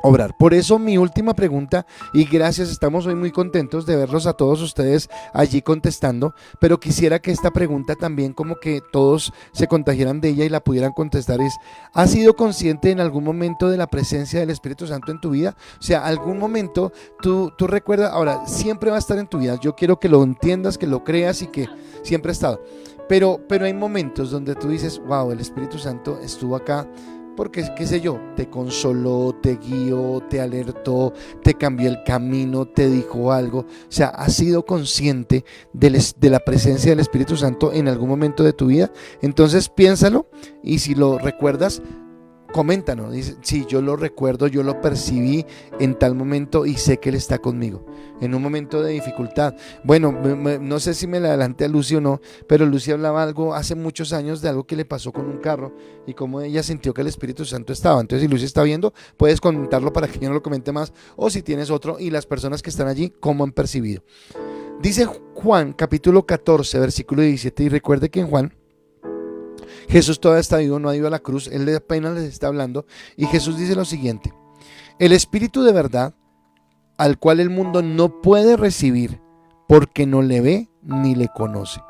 obrar. Por eso mi última pregunta, y gracias, estamos hoy muy contentos de verlos a todos ustedes allí contestando, pero quisiera que esta pregunta también como que todos se contagiaran de ella y la pudieran contestar es, ¿has sido consciente en algún momento de la presencia del Espíritu Santo en tu vida? O sea, algún momento tú recuerdas, ahora siempre va a estar en tu vida, yo quiero que lo entiendas, que lo creas y que siempre ha estado, pero hay momentos donde tú dices, wow, el Espíritu Santo estuvo acá, porque, qué sé yo, te consoló, te guió, te alertó, te cambió el camino, te dijo algo. O sea, ¿has sido consciente de la presencia del Espíritu Santo en algún momento de tu vida? Entonces piénsalo y si lo recuerdas, coméntanos. Dice, sí, yo lo recuerdo, yo lo percibí en tal momento y sé que Él está conmigo en un momento de dificultad. Bueno, no sé si me le adelanté a Lucy o no, pero Lucy hablaba algo hace muchos años de algo que le pasó con un carro y cómo ella sintió que el Espíritu Santo estaba. Entonces, si Lucy está viendo, puedes comentarlo para que yo no lo comente más, o si tienes otro y las personas que están allí, cómo han percibido. Dice Juan capítulo 14 versículo 17, y recuerde que en Juan Jesús todavía está vivo, no ha ido a la cruz, Él apenas les está hablando, y Jesús dice lo siguiente: el Espíritu de verdad, al cual el mundo no puede recibir, porque no le ve ni le conoce,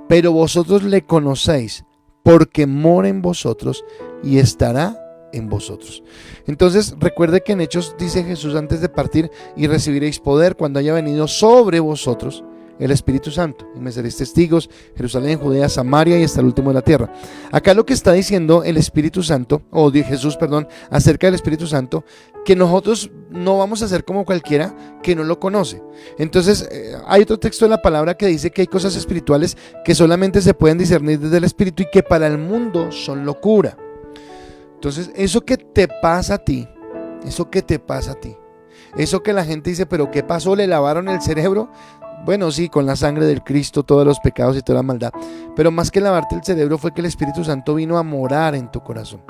pero vosotros le conocéis, porque mora en vosotros y estará en vosotros. Entonces recuerde que en Hechos dice Jesús antes de partir, y recibiréis poder cuando haya venido sobre vosotros el Espíritu Santo, y me seréis testigos, Jerusalén, Judea, Samaria y hasta el último de la tierra. Acá lo que está diciendo el Espíritu Santo, o de Jesús, perdón, acerca del Espíritu Santo, que nosotros no vamos a ser como cualquiera que no lo conoce. Entonces hay otro texto de la palabra que dice que hay cosas espirituales que solamente se pueden discernir desde el Espíritu y que para el mundo son locura. Entonces eso que te pasa a ti, eso que la gente dice, pero ¿qué pasó? ¿Le lavaron el cerebro? Bueno, sí, con la sangre del Cristo, todos los pecados y toda la maldad. Pero más que lavarte el cerebro fue que el Espíritu Santo vino a morar en tu corazón.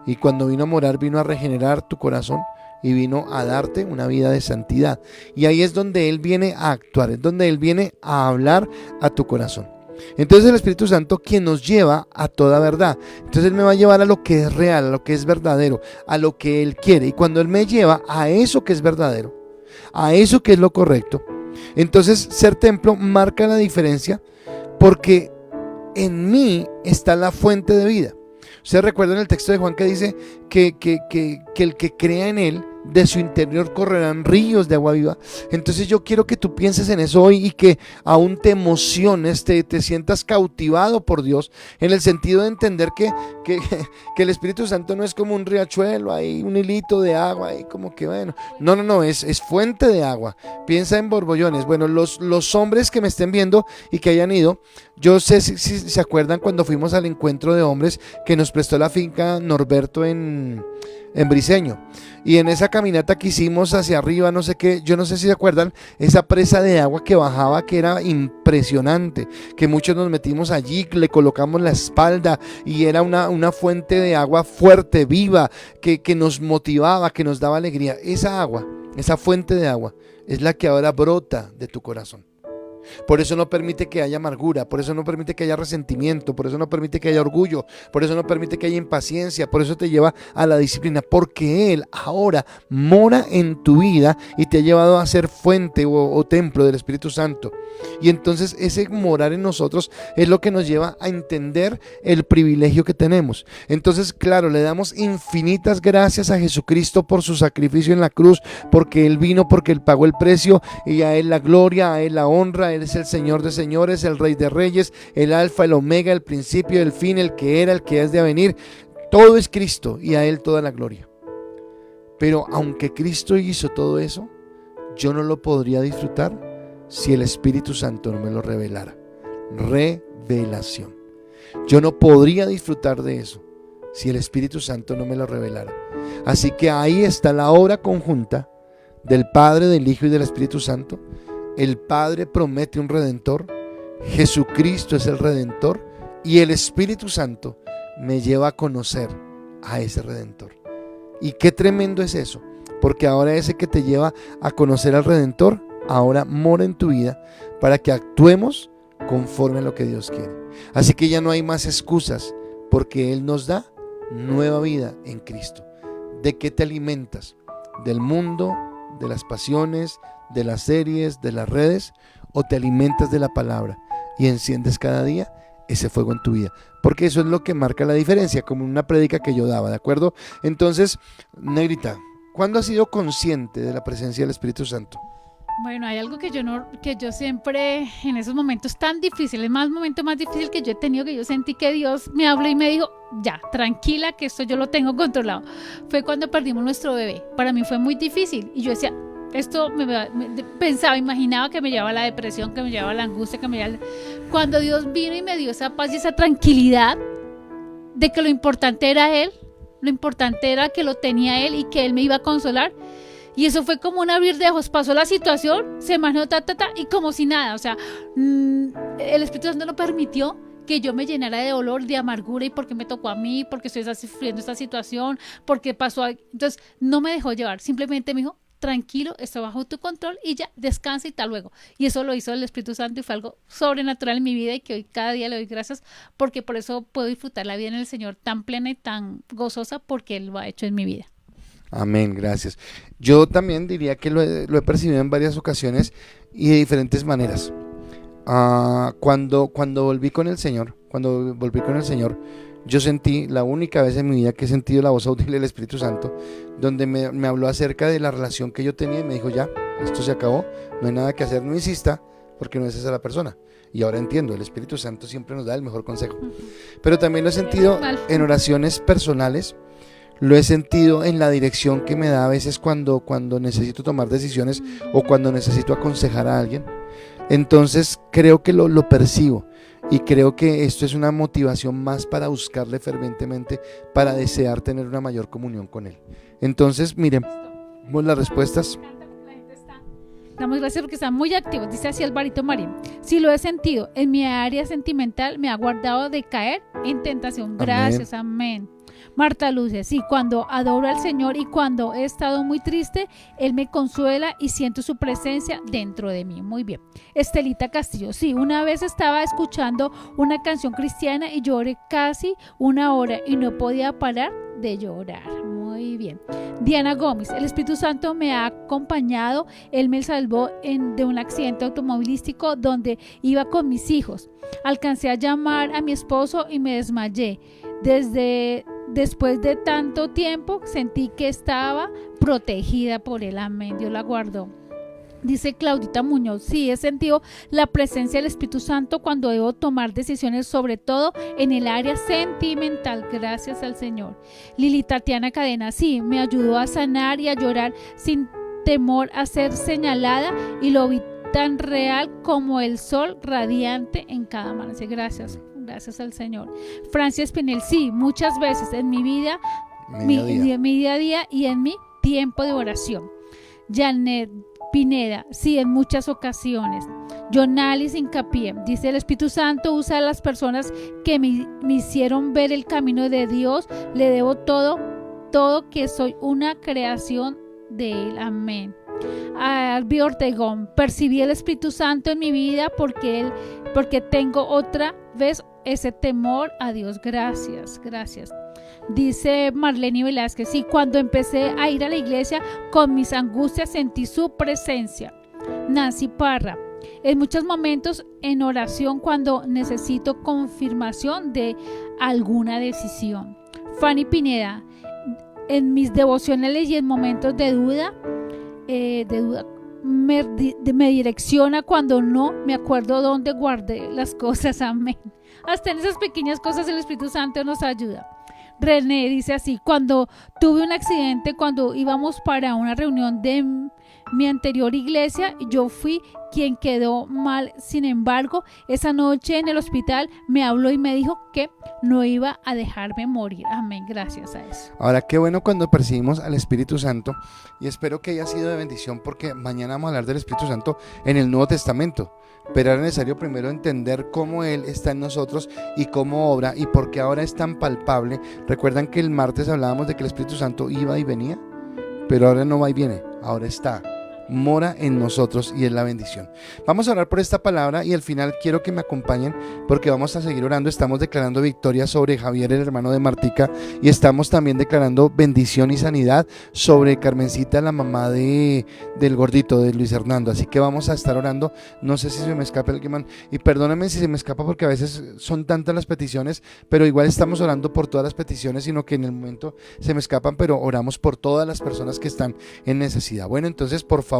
Y cuando vino a morar, vino a regenerar tu corazón y vino a darte una vida de santidad. Y ahí es donde Él viene a actuar, es donde Él viene a hablar a tu corazón. Entonces el Espíritu Santo quien nos lleva a toda verdad. Entonces Él me va a llevar a lo que es real, a lo que es verdadero, a lo que Él quiere. Y cuando Él me lleva a eso que es verdadero, a eso que es lo correcto, entonces ser templo marca la diferencia, porque en mí está la fuente de vida. Ustedes recuerdan el texto de Juan que dice que el que crea en Él, de su interior correrán ríos de agua viva. Entonces yo quiero que tú pienses en eso hoy y que aún te emociones, te sientas cautivado por Dios, en el sentido de entender que el Espíritu Santo no es como un riachuelo, hay un hilito de agua ahí como que bueno, no, es fuente de agua. Piensa en borbollones. Bueno, los hombres que me estén viendo y que hayan ido, yo sé si se acuerdan cuando fuimos al encuentro de hombres que nos prestó la finca Norberto en en Briseño. Y en esa caminata que hicimos hacia arriba, no sé qué, yo no sé si se acuerdan, esa presa de agua que bajaba, que era impresionante, que muchos nos metimos allí, le colocamos la espalda y era una fuente de agua fuerte, viva, que nos motivaba, que nos daba alegría. Esa agua, esa fuente de agua, es la que ahora brota de tu corazón. Por eso no permite que haya amargura, por eso no permite que haya resentimiento, por eso no permite que haya orgullo, por eso no permite que haya impaciencia, por eso te lleva a la disciplina, porque Él ahora mora en tu vida y te ha llevado a ser fuente o templo del Espíritu Santo. Y entonces ese morar en nosotros es lo que nos lleva a entender el privilegio que tenemos. Entonces, claro, le damos infinitas gracias a Jesucristo por su sacrificio en la cruz, porque Él vino, porque Él pagó el precio, y a Él la gloria, a Él la honra. Él es el Señor de señores, el Rey de reyes, el Alfa, el Omega, el principio, el fin, el que era, el que es de venir. Todo es Cristo y a Él toda la gloria. Pero aunque Cristo hizo todo eso, yo no lo podría disfrutar si el Espíritu Santo no me lo revelara. Revelación. Yo no podría disfrutar de eso si el Espíritu Santo no me lo revelara. Así que ahí está la obra conjunta del Padre, del Hijo y del Espíritu Santo. El Padre promete un Redentor, Jesucristo es el Redentor y el Espíritu Santo me lleva a conocer a ese Redentor. Y qué tremendo es eso, porque ahora ese que te lleva a conocer al Redentor, ahora mora en tu vida para que actuemos conforme a lo que Dios quiere. Así que ya no hay más excusas, porque Él nos da nueva vida en Cristo. ¿De qué te alimentas? ¿Del mundo, de las pasiones, de las series, de las redes, o te alimentas de la palabra y enciendes cada día ese fuego en tu vida? Porque eso es lo que marca la diferencia, como una prédica que yo daba, ¿de acuerdo? Entonces, Negrita, ¿cuándo has sido consciente de la presencia del Espíritu Santo? Bueno, hay algo que yo siempre, en esos momentos tan difíciles, momento más difícil que yo he tenido, que yo sentí que Dios me habló y me dijo, ya, tranquila, que esto yo lo tengo controlado. Fue cuando perdimos nuestro bebé. Para mí fue muy difícil y yo decía, esto pensaba, imaginaba que me llevaba a la depresión, que me llevaba a la angustia, cuando Dios vino y me dio esa paz y esa tranquilidad de que lo importante era Él, lo importante era que lo tenía Él y que Él me iba a consolar. Y eso fue como un abrir de ojos. Pasó la situación, se imaginó y como si nada. O sea, el Espíritu Santo no permitió que yo me llenara de dolor, de amargura, y porque me tocó a mí, porque estoy sufriendo esta situación, porque pasó. Entonces, no me dejó llevar. Simplemente me dijo, tranquilo, esto bajo tu control y ya, descansa y tal luego. Y eso lo hizo el Espíritu Santo y fue algo sobrenatural en mi vida y que hoy cada día le doy gracias, porque por eso puedo disfrutar la vida en el Señor tan plena y tan gozosa, porque Él lo ha hecho en mi vida. Amén, gracias. Yo también diría que lo he percibido en varias ocasiones y de diferentes maneras. Cuando volví con el Señor, yo sentí, la única vez en mi vida que he sentido la voz audible del Espíritu Santo, donde me habló acerca de la relación que yo tenía y me dijo, ya, esto se acabó, no hay nada que hacer, no insista, porque no es esa la persona. Y ahora entiendo, el Espíritu Santo siempre nos da el mejor consejo. Pero también lo he sentido en oraciones personales. Lo he sentido en la dirección que me da a veces cuando necesito tomar decisiones o cuando necesito aconsejar a alguien. Entonces creo que lo percibo y creo que esto es una motivación más para buscarle fervientemente, para desear tener una mayor comunión con Él. Entonces, miren, las respuestas. Damos gracias porque están muy activos. Dice así Alvarito Marín: si lo he sentido en mi área sentimental, me ha guardado de caer en tentación. Gracias, amén. Marta Luce: sí, cuando adoro al Señor y cuando he estado muy triste, Él me consuela y siento su presencia dentro de mí. Muy bien. Estelita Castillo: sí, una vez estaba escuchando una canción cristiana y lloré casi una hora y no podía parar de llorar. Muy bien. Diana Gómez: el Espíritu Santo me ha acompañado. Él me salvó de un accidente automovilístico donde iba con mis hijos. Alcancé a llamar a mi esposo y me desmayé. Después de tanto tiempo sentí que estaba protegida por Él. Amén. Dios la guardó. Dice Claudita Muñoz: sí, he sentido la presencia del Espíritu Santo cuando debo tomar decisiones, sobre todo en el área sentimental. Gracias al Señor. Lili Tatiana Cadena: sí, me ayudó a sanar y a llorar sin temor a ser señalada y lo vi tan real como el sol radiante en cada amanecer. Gracias al Señor. Francia Espinel: sí, muchas veces en mi vida mi día a día y en mi tiempo de oración. Janet Pineda, sí, en muchas ocasiones. Jonalis hincapié, dice: el Espíritu Santo usa a las personas que me hicieron ver el camino de Dios. Le debo todo, que soy una creación de Él. Amén. A Albi Ortegón, percibí el Espíritu Santo en mi vida porque tengo otra vez ese temor a Dios. Gracias. Dice Marlene Velázquez: sí, cuando empecé a ir a la iglesia con mis angustias sentí su presencia. Nancy Parra: en muchos momentos en oración cuando necesito confirmación de alguna decisión. Fanny Pineda: en mis devocionales y en momentos de duda me direcciona cuando no me acuerdo dónde guardé las cosas. Amén. Hasta en esas pequeñas cosas el Espíritu Santo nos ayuda. René dice así: cuando tuve un accidente, cuando íbamos para una reunión de mi anterior iglesia, yo fui quien quedó mal. Sin embargo, esa noche en el hospital me habló y me dijo que no iba a dejarme morir. Amén, gracias a eso. Ahora, qué bueno cuando percibimos al Espíritu Santo, y espero que haya sido de bendición, porque mañana vamos a hablar del Espíritu Santo en el Nuevo Testamento. Pero era necesario primero entender cómo Él está en nosotros y cómo obra y por qué ahora es tan palpable. Recuerdan que el martes hablábamos de que el Espíritu Santo iba y venía, pero ahora no va y viene, ahora está, mora en nosotros, y es la bendición. Vamos a orar por esta palabra y al final quiero que me acompañen porque vamos a seguir orando. Estamos declarando victoria sobre Javier, el hermano de Martica, y estamos también declarando bendición y sanidad sobre Carmencita, la mamá del gordito, de Luis Hernando. Así que vamos a estar orando. No sé si se me escapa el que man, y perdónenme si se me escapa porque a veces son tantas las peticiones, pero igual estamos orando por todas las peticiones, sino que en el momento se me escapan, pero oramos por todas las personas que están en necesidad. Bueno, entonces, por favor,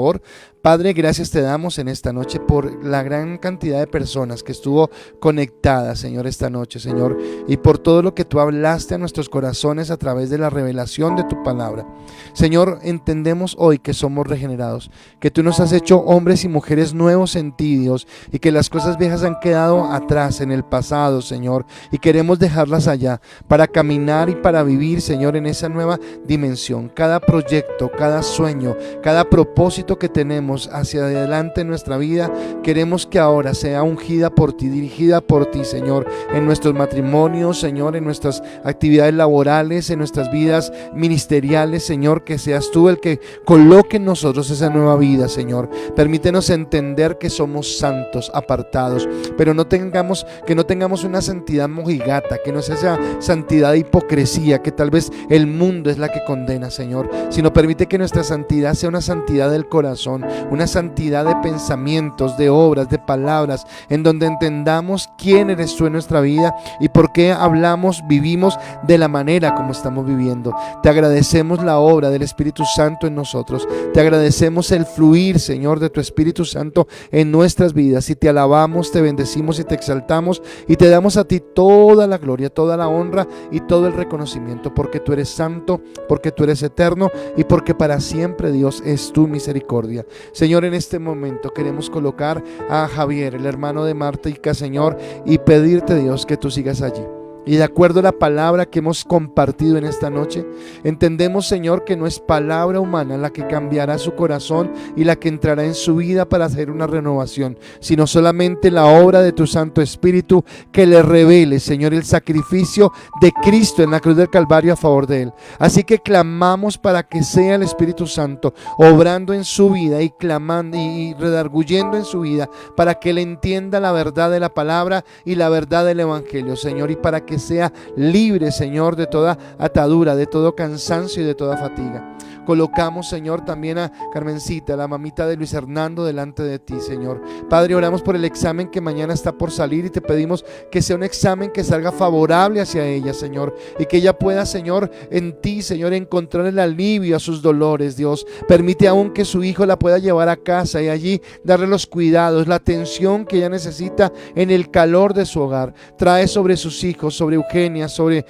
Padre, gracias te damos en esta noche por la gran cantidad de personas que estuvo conectada, Señor, esta noche, Señor, y por todo lo que tú hablaste a nuestros corazones a través de la revelación de tu palabra. Señor, entendemos hoy que somos regenerados, que tú nos has hecho hombres y mujeres nuevos en ti, Dios, y que las cosas viejas han quedado atrás en el pasado, Señor, y queremos dejarlas allá para caminar y para vivir, Señor, en esa nueva dimensión. Cada proyecto, cada sueño, cada propósito que tenemos hacia adelante en nuestra vida, queremos que ahora sea ungida por ti, dirigida por ti, Señor, en nuestros matrimonios, Señor, en nuestras actividades laborales, en nuestras vidas ministeriales, Señor, que seas tú el que coloque en nosotros esa nueva vida, Señor. Permítenos entender que somos santos, apartados, pero que no tengamos una santidad mojigata, que no sea esa santidad de hipocresía que tal vez el mundo es la que condena, Señor, sino permite que nuestra santidad sea una santidad del corazón, una santidad de pensamientos, de obras, de palabras, en donde entendamos quién eres tú en nuestra vida y por qué hablamos, vivimos de la manera como estamos viviendo. Te agradecemos la obra del Espíritu Santo en nosotros, te agradecemos el fluir, Señor, de tu Espíritu Santo en nuestras vidas, y te alabamos, te bendecimos y te exaltamos y te damos a ti toda la gloria, toda la honra y todo el reconocimiento, porque tú eres santo, porque tú eres eterno y porque para siempre, Dios, es tu misericordia. Señor, en este momento queremos colocar a Javier, el hermano de Martica, Señor, y pedirte, Dios, que tú sigas allí. Y de acuerdo a la palabra que hemos compartido en esta noche, entendemos, Señor, que no es palabra humana la que cambiará su corazón y la que entrará en su vida para hacer una renovación, sino solamente la obra de tu Santo Espíritu que le revele, Señor, el sacrificio de Cristo en la cruz del Calvario a favor de él. Así que clamamos para que sea el Espíritu Santo obrando en su vida y clamando y redarguyendo en su vida para que él entienda la verdad de la palabra y la verdad del Evangelio, Señor, y para que sea libre, Señor, de toda atadura, de todo cansancio y de toda fatiga. Colocamos, Señor, también a Carmencita, la mamita de Luis Hernando, delante de ti, Señor. Padre, oramos por el examen que mañana está por salir y te pedimos que sea un examen que salga favorable hacia ella, Señor, y que ella pueda, Señor, en ti, Señor, encontrar el alivio a sus dolores, Dios. Permite aún que su hijo la pueda llevar a casa y allí darle los cuidados, la atención que ella necesita en el calor de su hogar. Trae sobre sus hijos, sobre Eugenia, sobre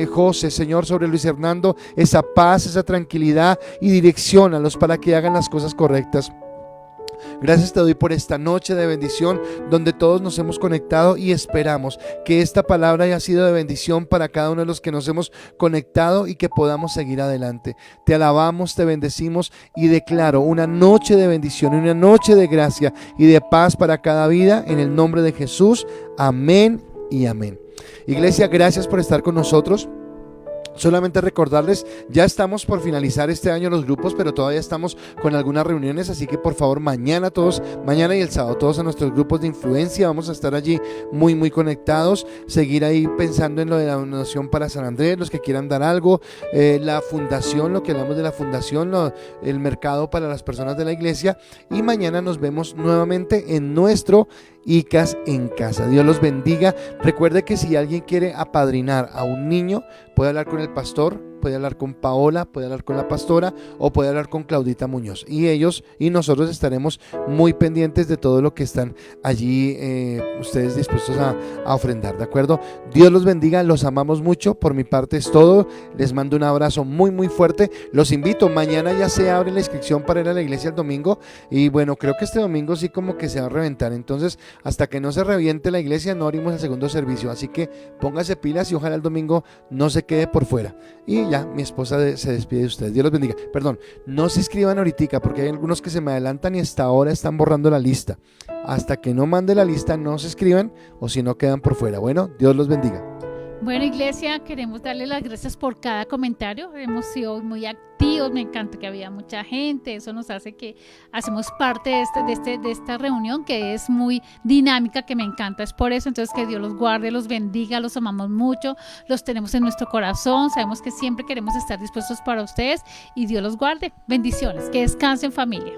José, Señor, sobre Luis Hernando, esa paz, esa tranquilidad, y direcciónalos para que hagan las cosas correctas. Gracias te doy por esta noche de bendición donde todos nos hemos conectado y esperamos que esta palabra haya sido de bendición para cada uno de los que nos hemos conectado y que podamos seguir adelante. Te alabamos, te bendecimos y declaro una noche de bendición, una noche de gracia y de paz para cada vida en el nombre de Jesús. Amén y amén. Iglesia, gracias por estar con nosotros. Solamente recordarles, ya estamos por finalizar este año los grupos, pero todavía estamos con algunas reuniones, así que por favor mañana y el sábado todos a nuestros grupos de influencia, vamos a estar allí muy conectados, seguir ahí pensando en lo de la donación para San Andrés, los que quieran dar algo, la fundación, lo que hablamos de la fundación, el mercado para las personas de la iglesia, y mañana nos vemos nuevamente en nuestro ICAS en casa. Dios los bendiga. Recuerde que si alguien quiere apadrinar a un niño, puede hablar con el pastor, puede hablar con Paola, puede hablar con la pastora o puede hablar con Claudita Muñoz, y ellos y nosotros estaremos muy pendientes de todo lo que están allí ustedes dispuestos a ofrendar, ¿de acuerdo? Dios los bendiga, los amamos mucho. Por mi parte es todo, les mando un abrazo muy fuerte. Los invito, mañana ya se abre la inscripción para ir a la iglesia el domingo, y bueno, creo que este domingo sí como que se va a reventar, entonces hasta que no se reviente la iglesia no abrimos el segundo servicio, así que póngase pilas y ojalá el domingo no se quede por fuera. Y ya mi esposa se despide de ustedes. Dios los bendiga. Perdón, no se inscriban ahorita porque hay algunos que se me adelantan y hasta ahora están borrando la lista. Hasta que no mande la lista no se inscriban, o si no quedan por fuera. Bueno, Dios los bendiga. Bueno, iglesia, queremos darle las gracias por cada comentario. Hemos sido muy activos, me encanta que había mucha gente, eso nos hace que hacemos parte de esta reunión que es muy dinámica, que me encanta, es por eso. Entonces, que Dios los guarde, los bendiga, los amamos mucho, los tenemos en nuestro corazón, sabemos que siempre queremos estar dispuestos para ustedes, y Dios los guarde. Bendiciones, que descansen, familia.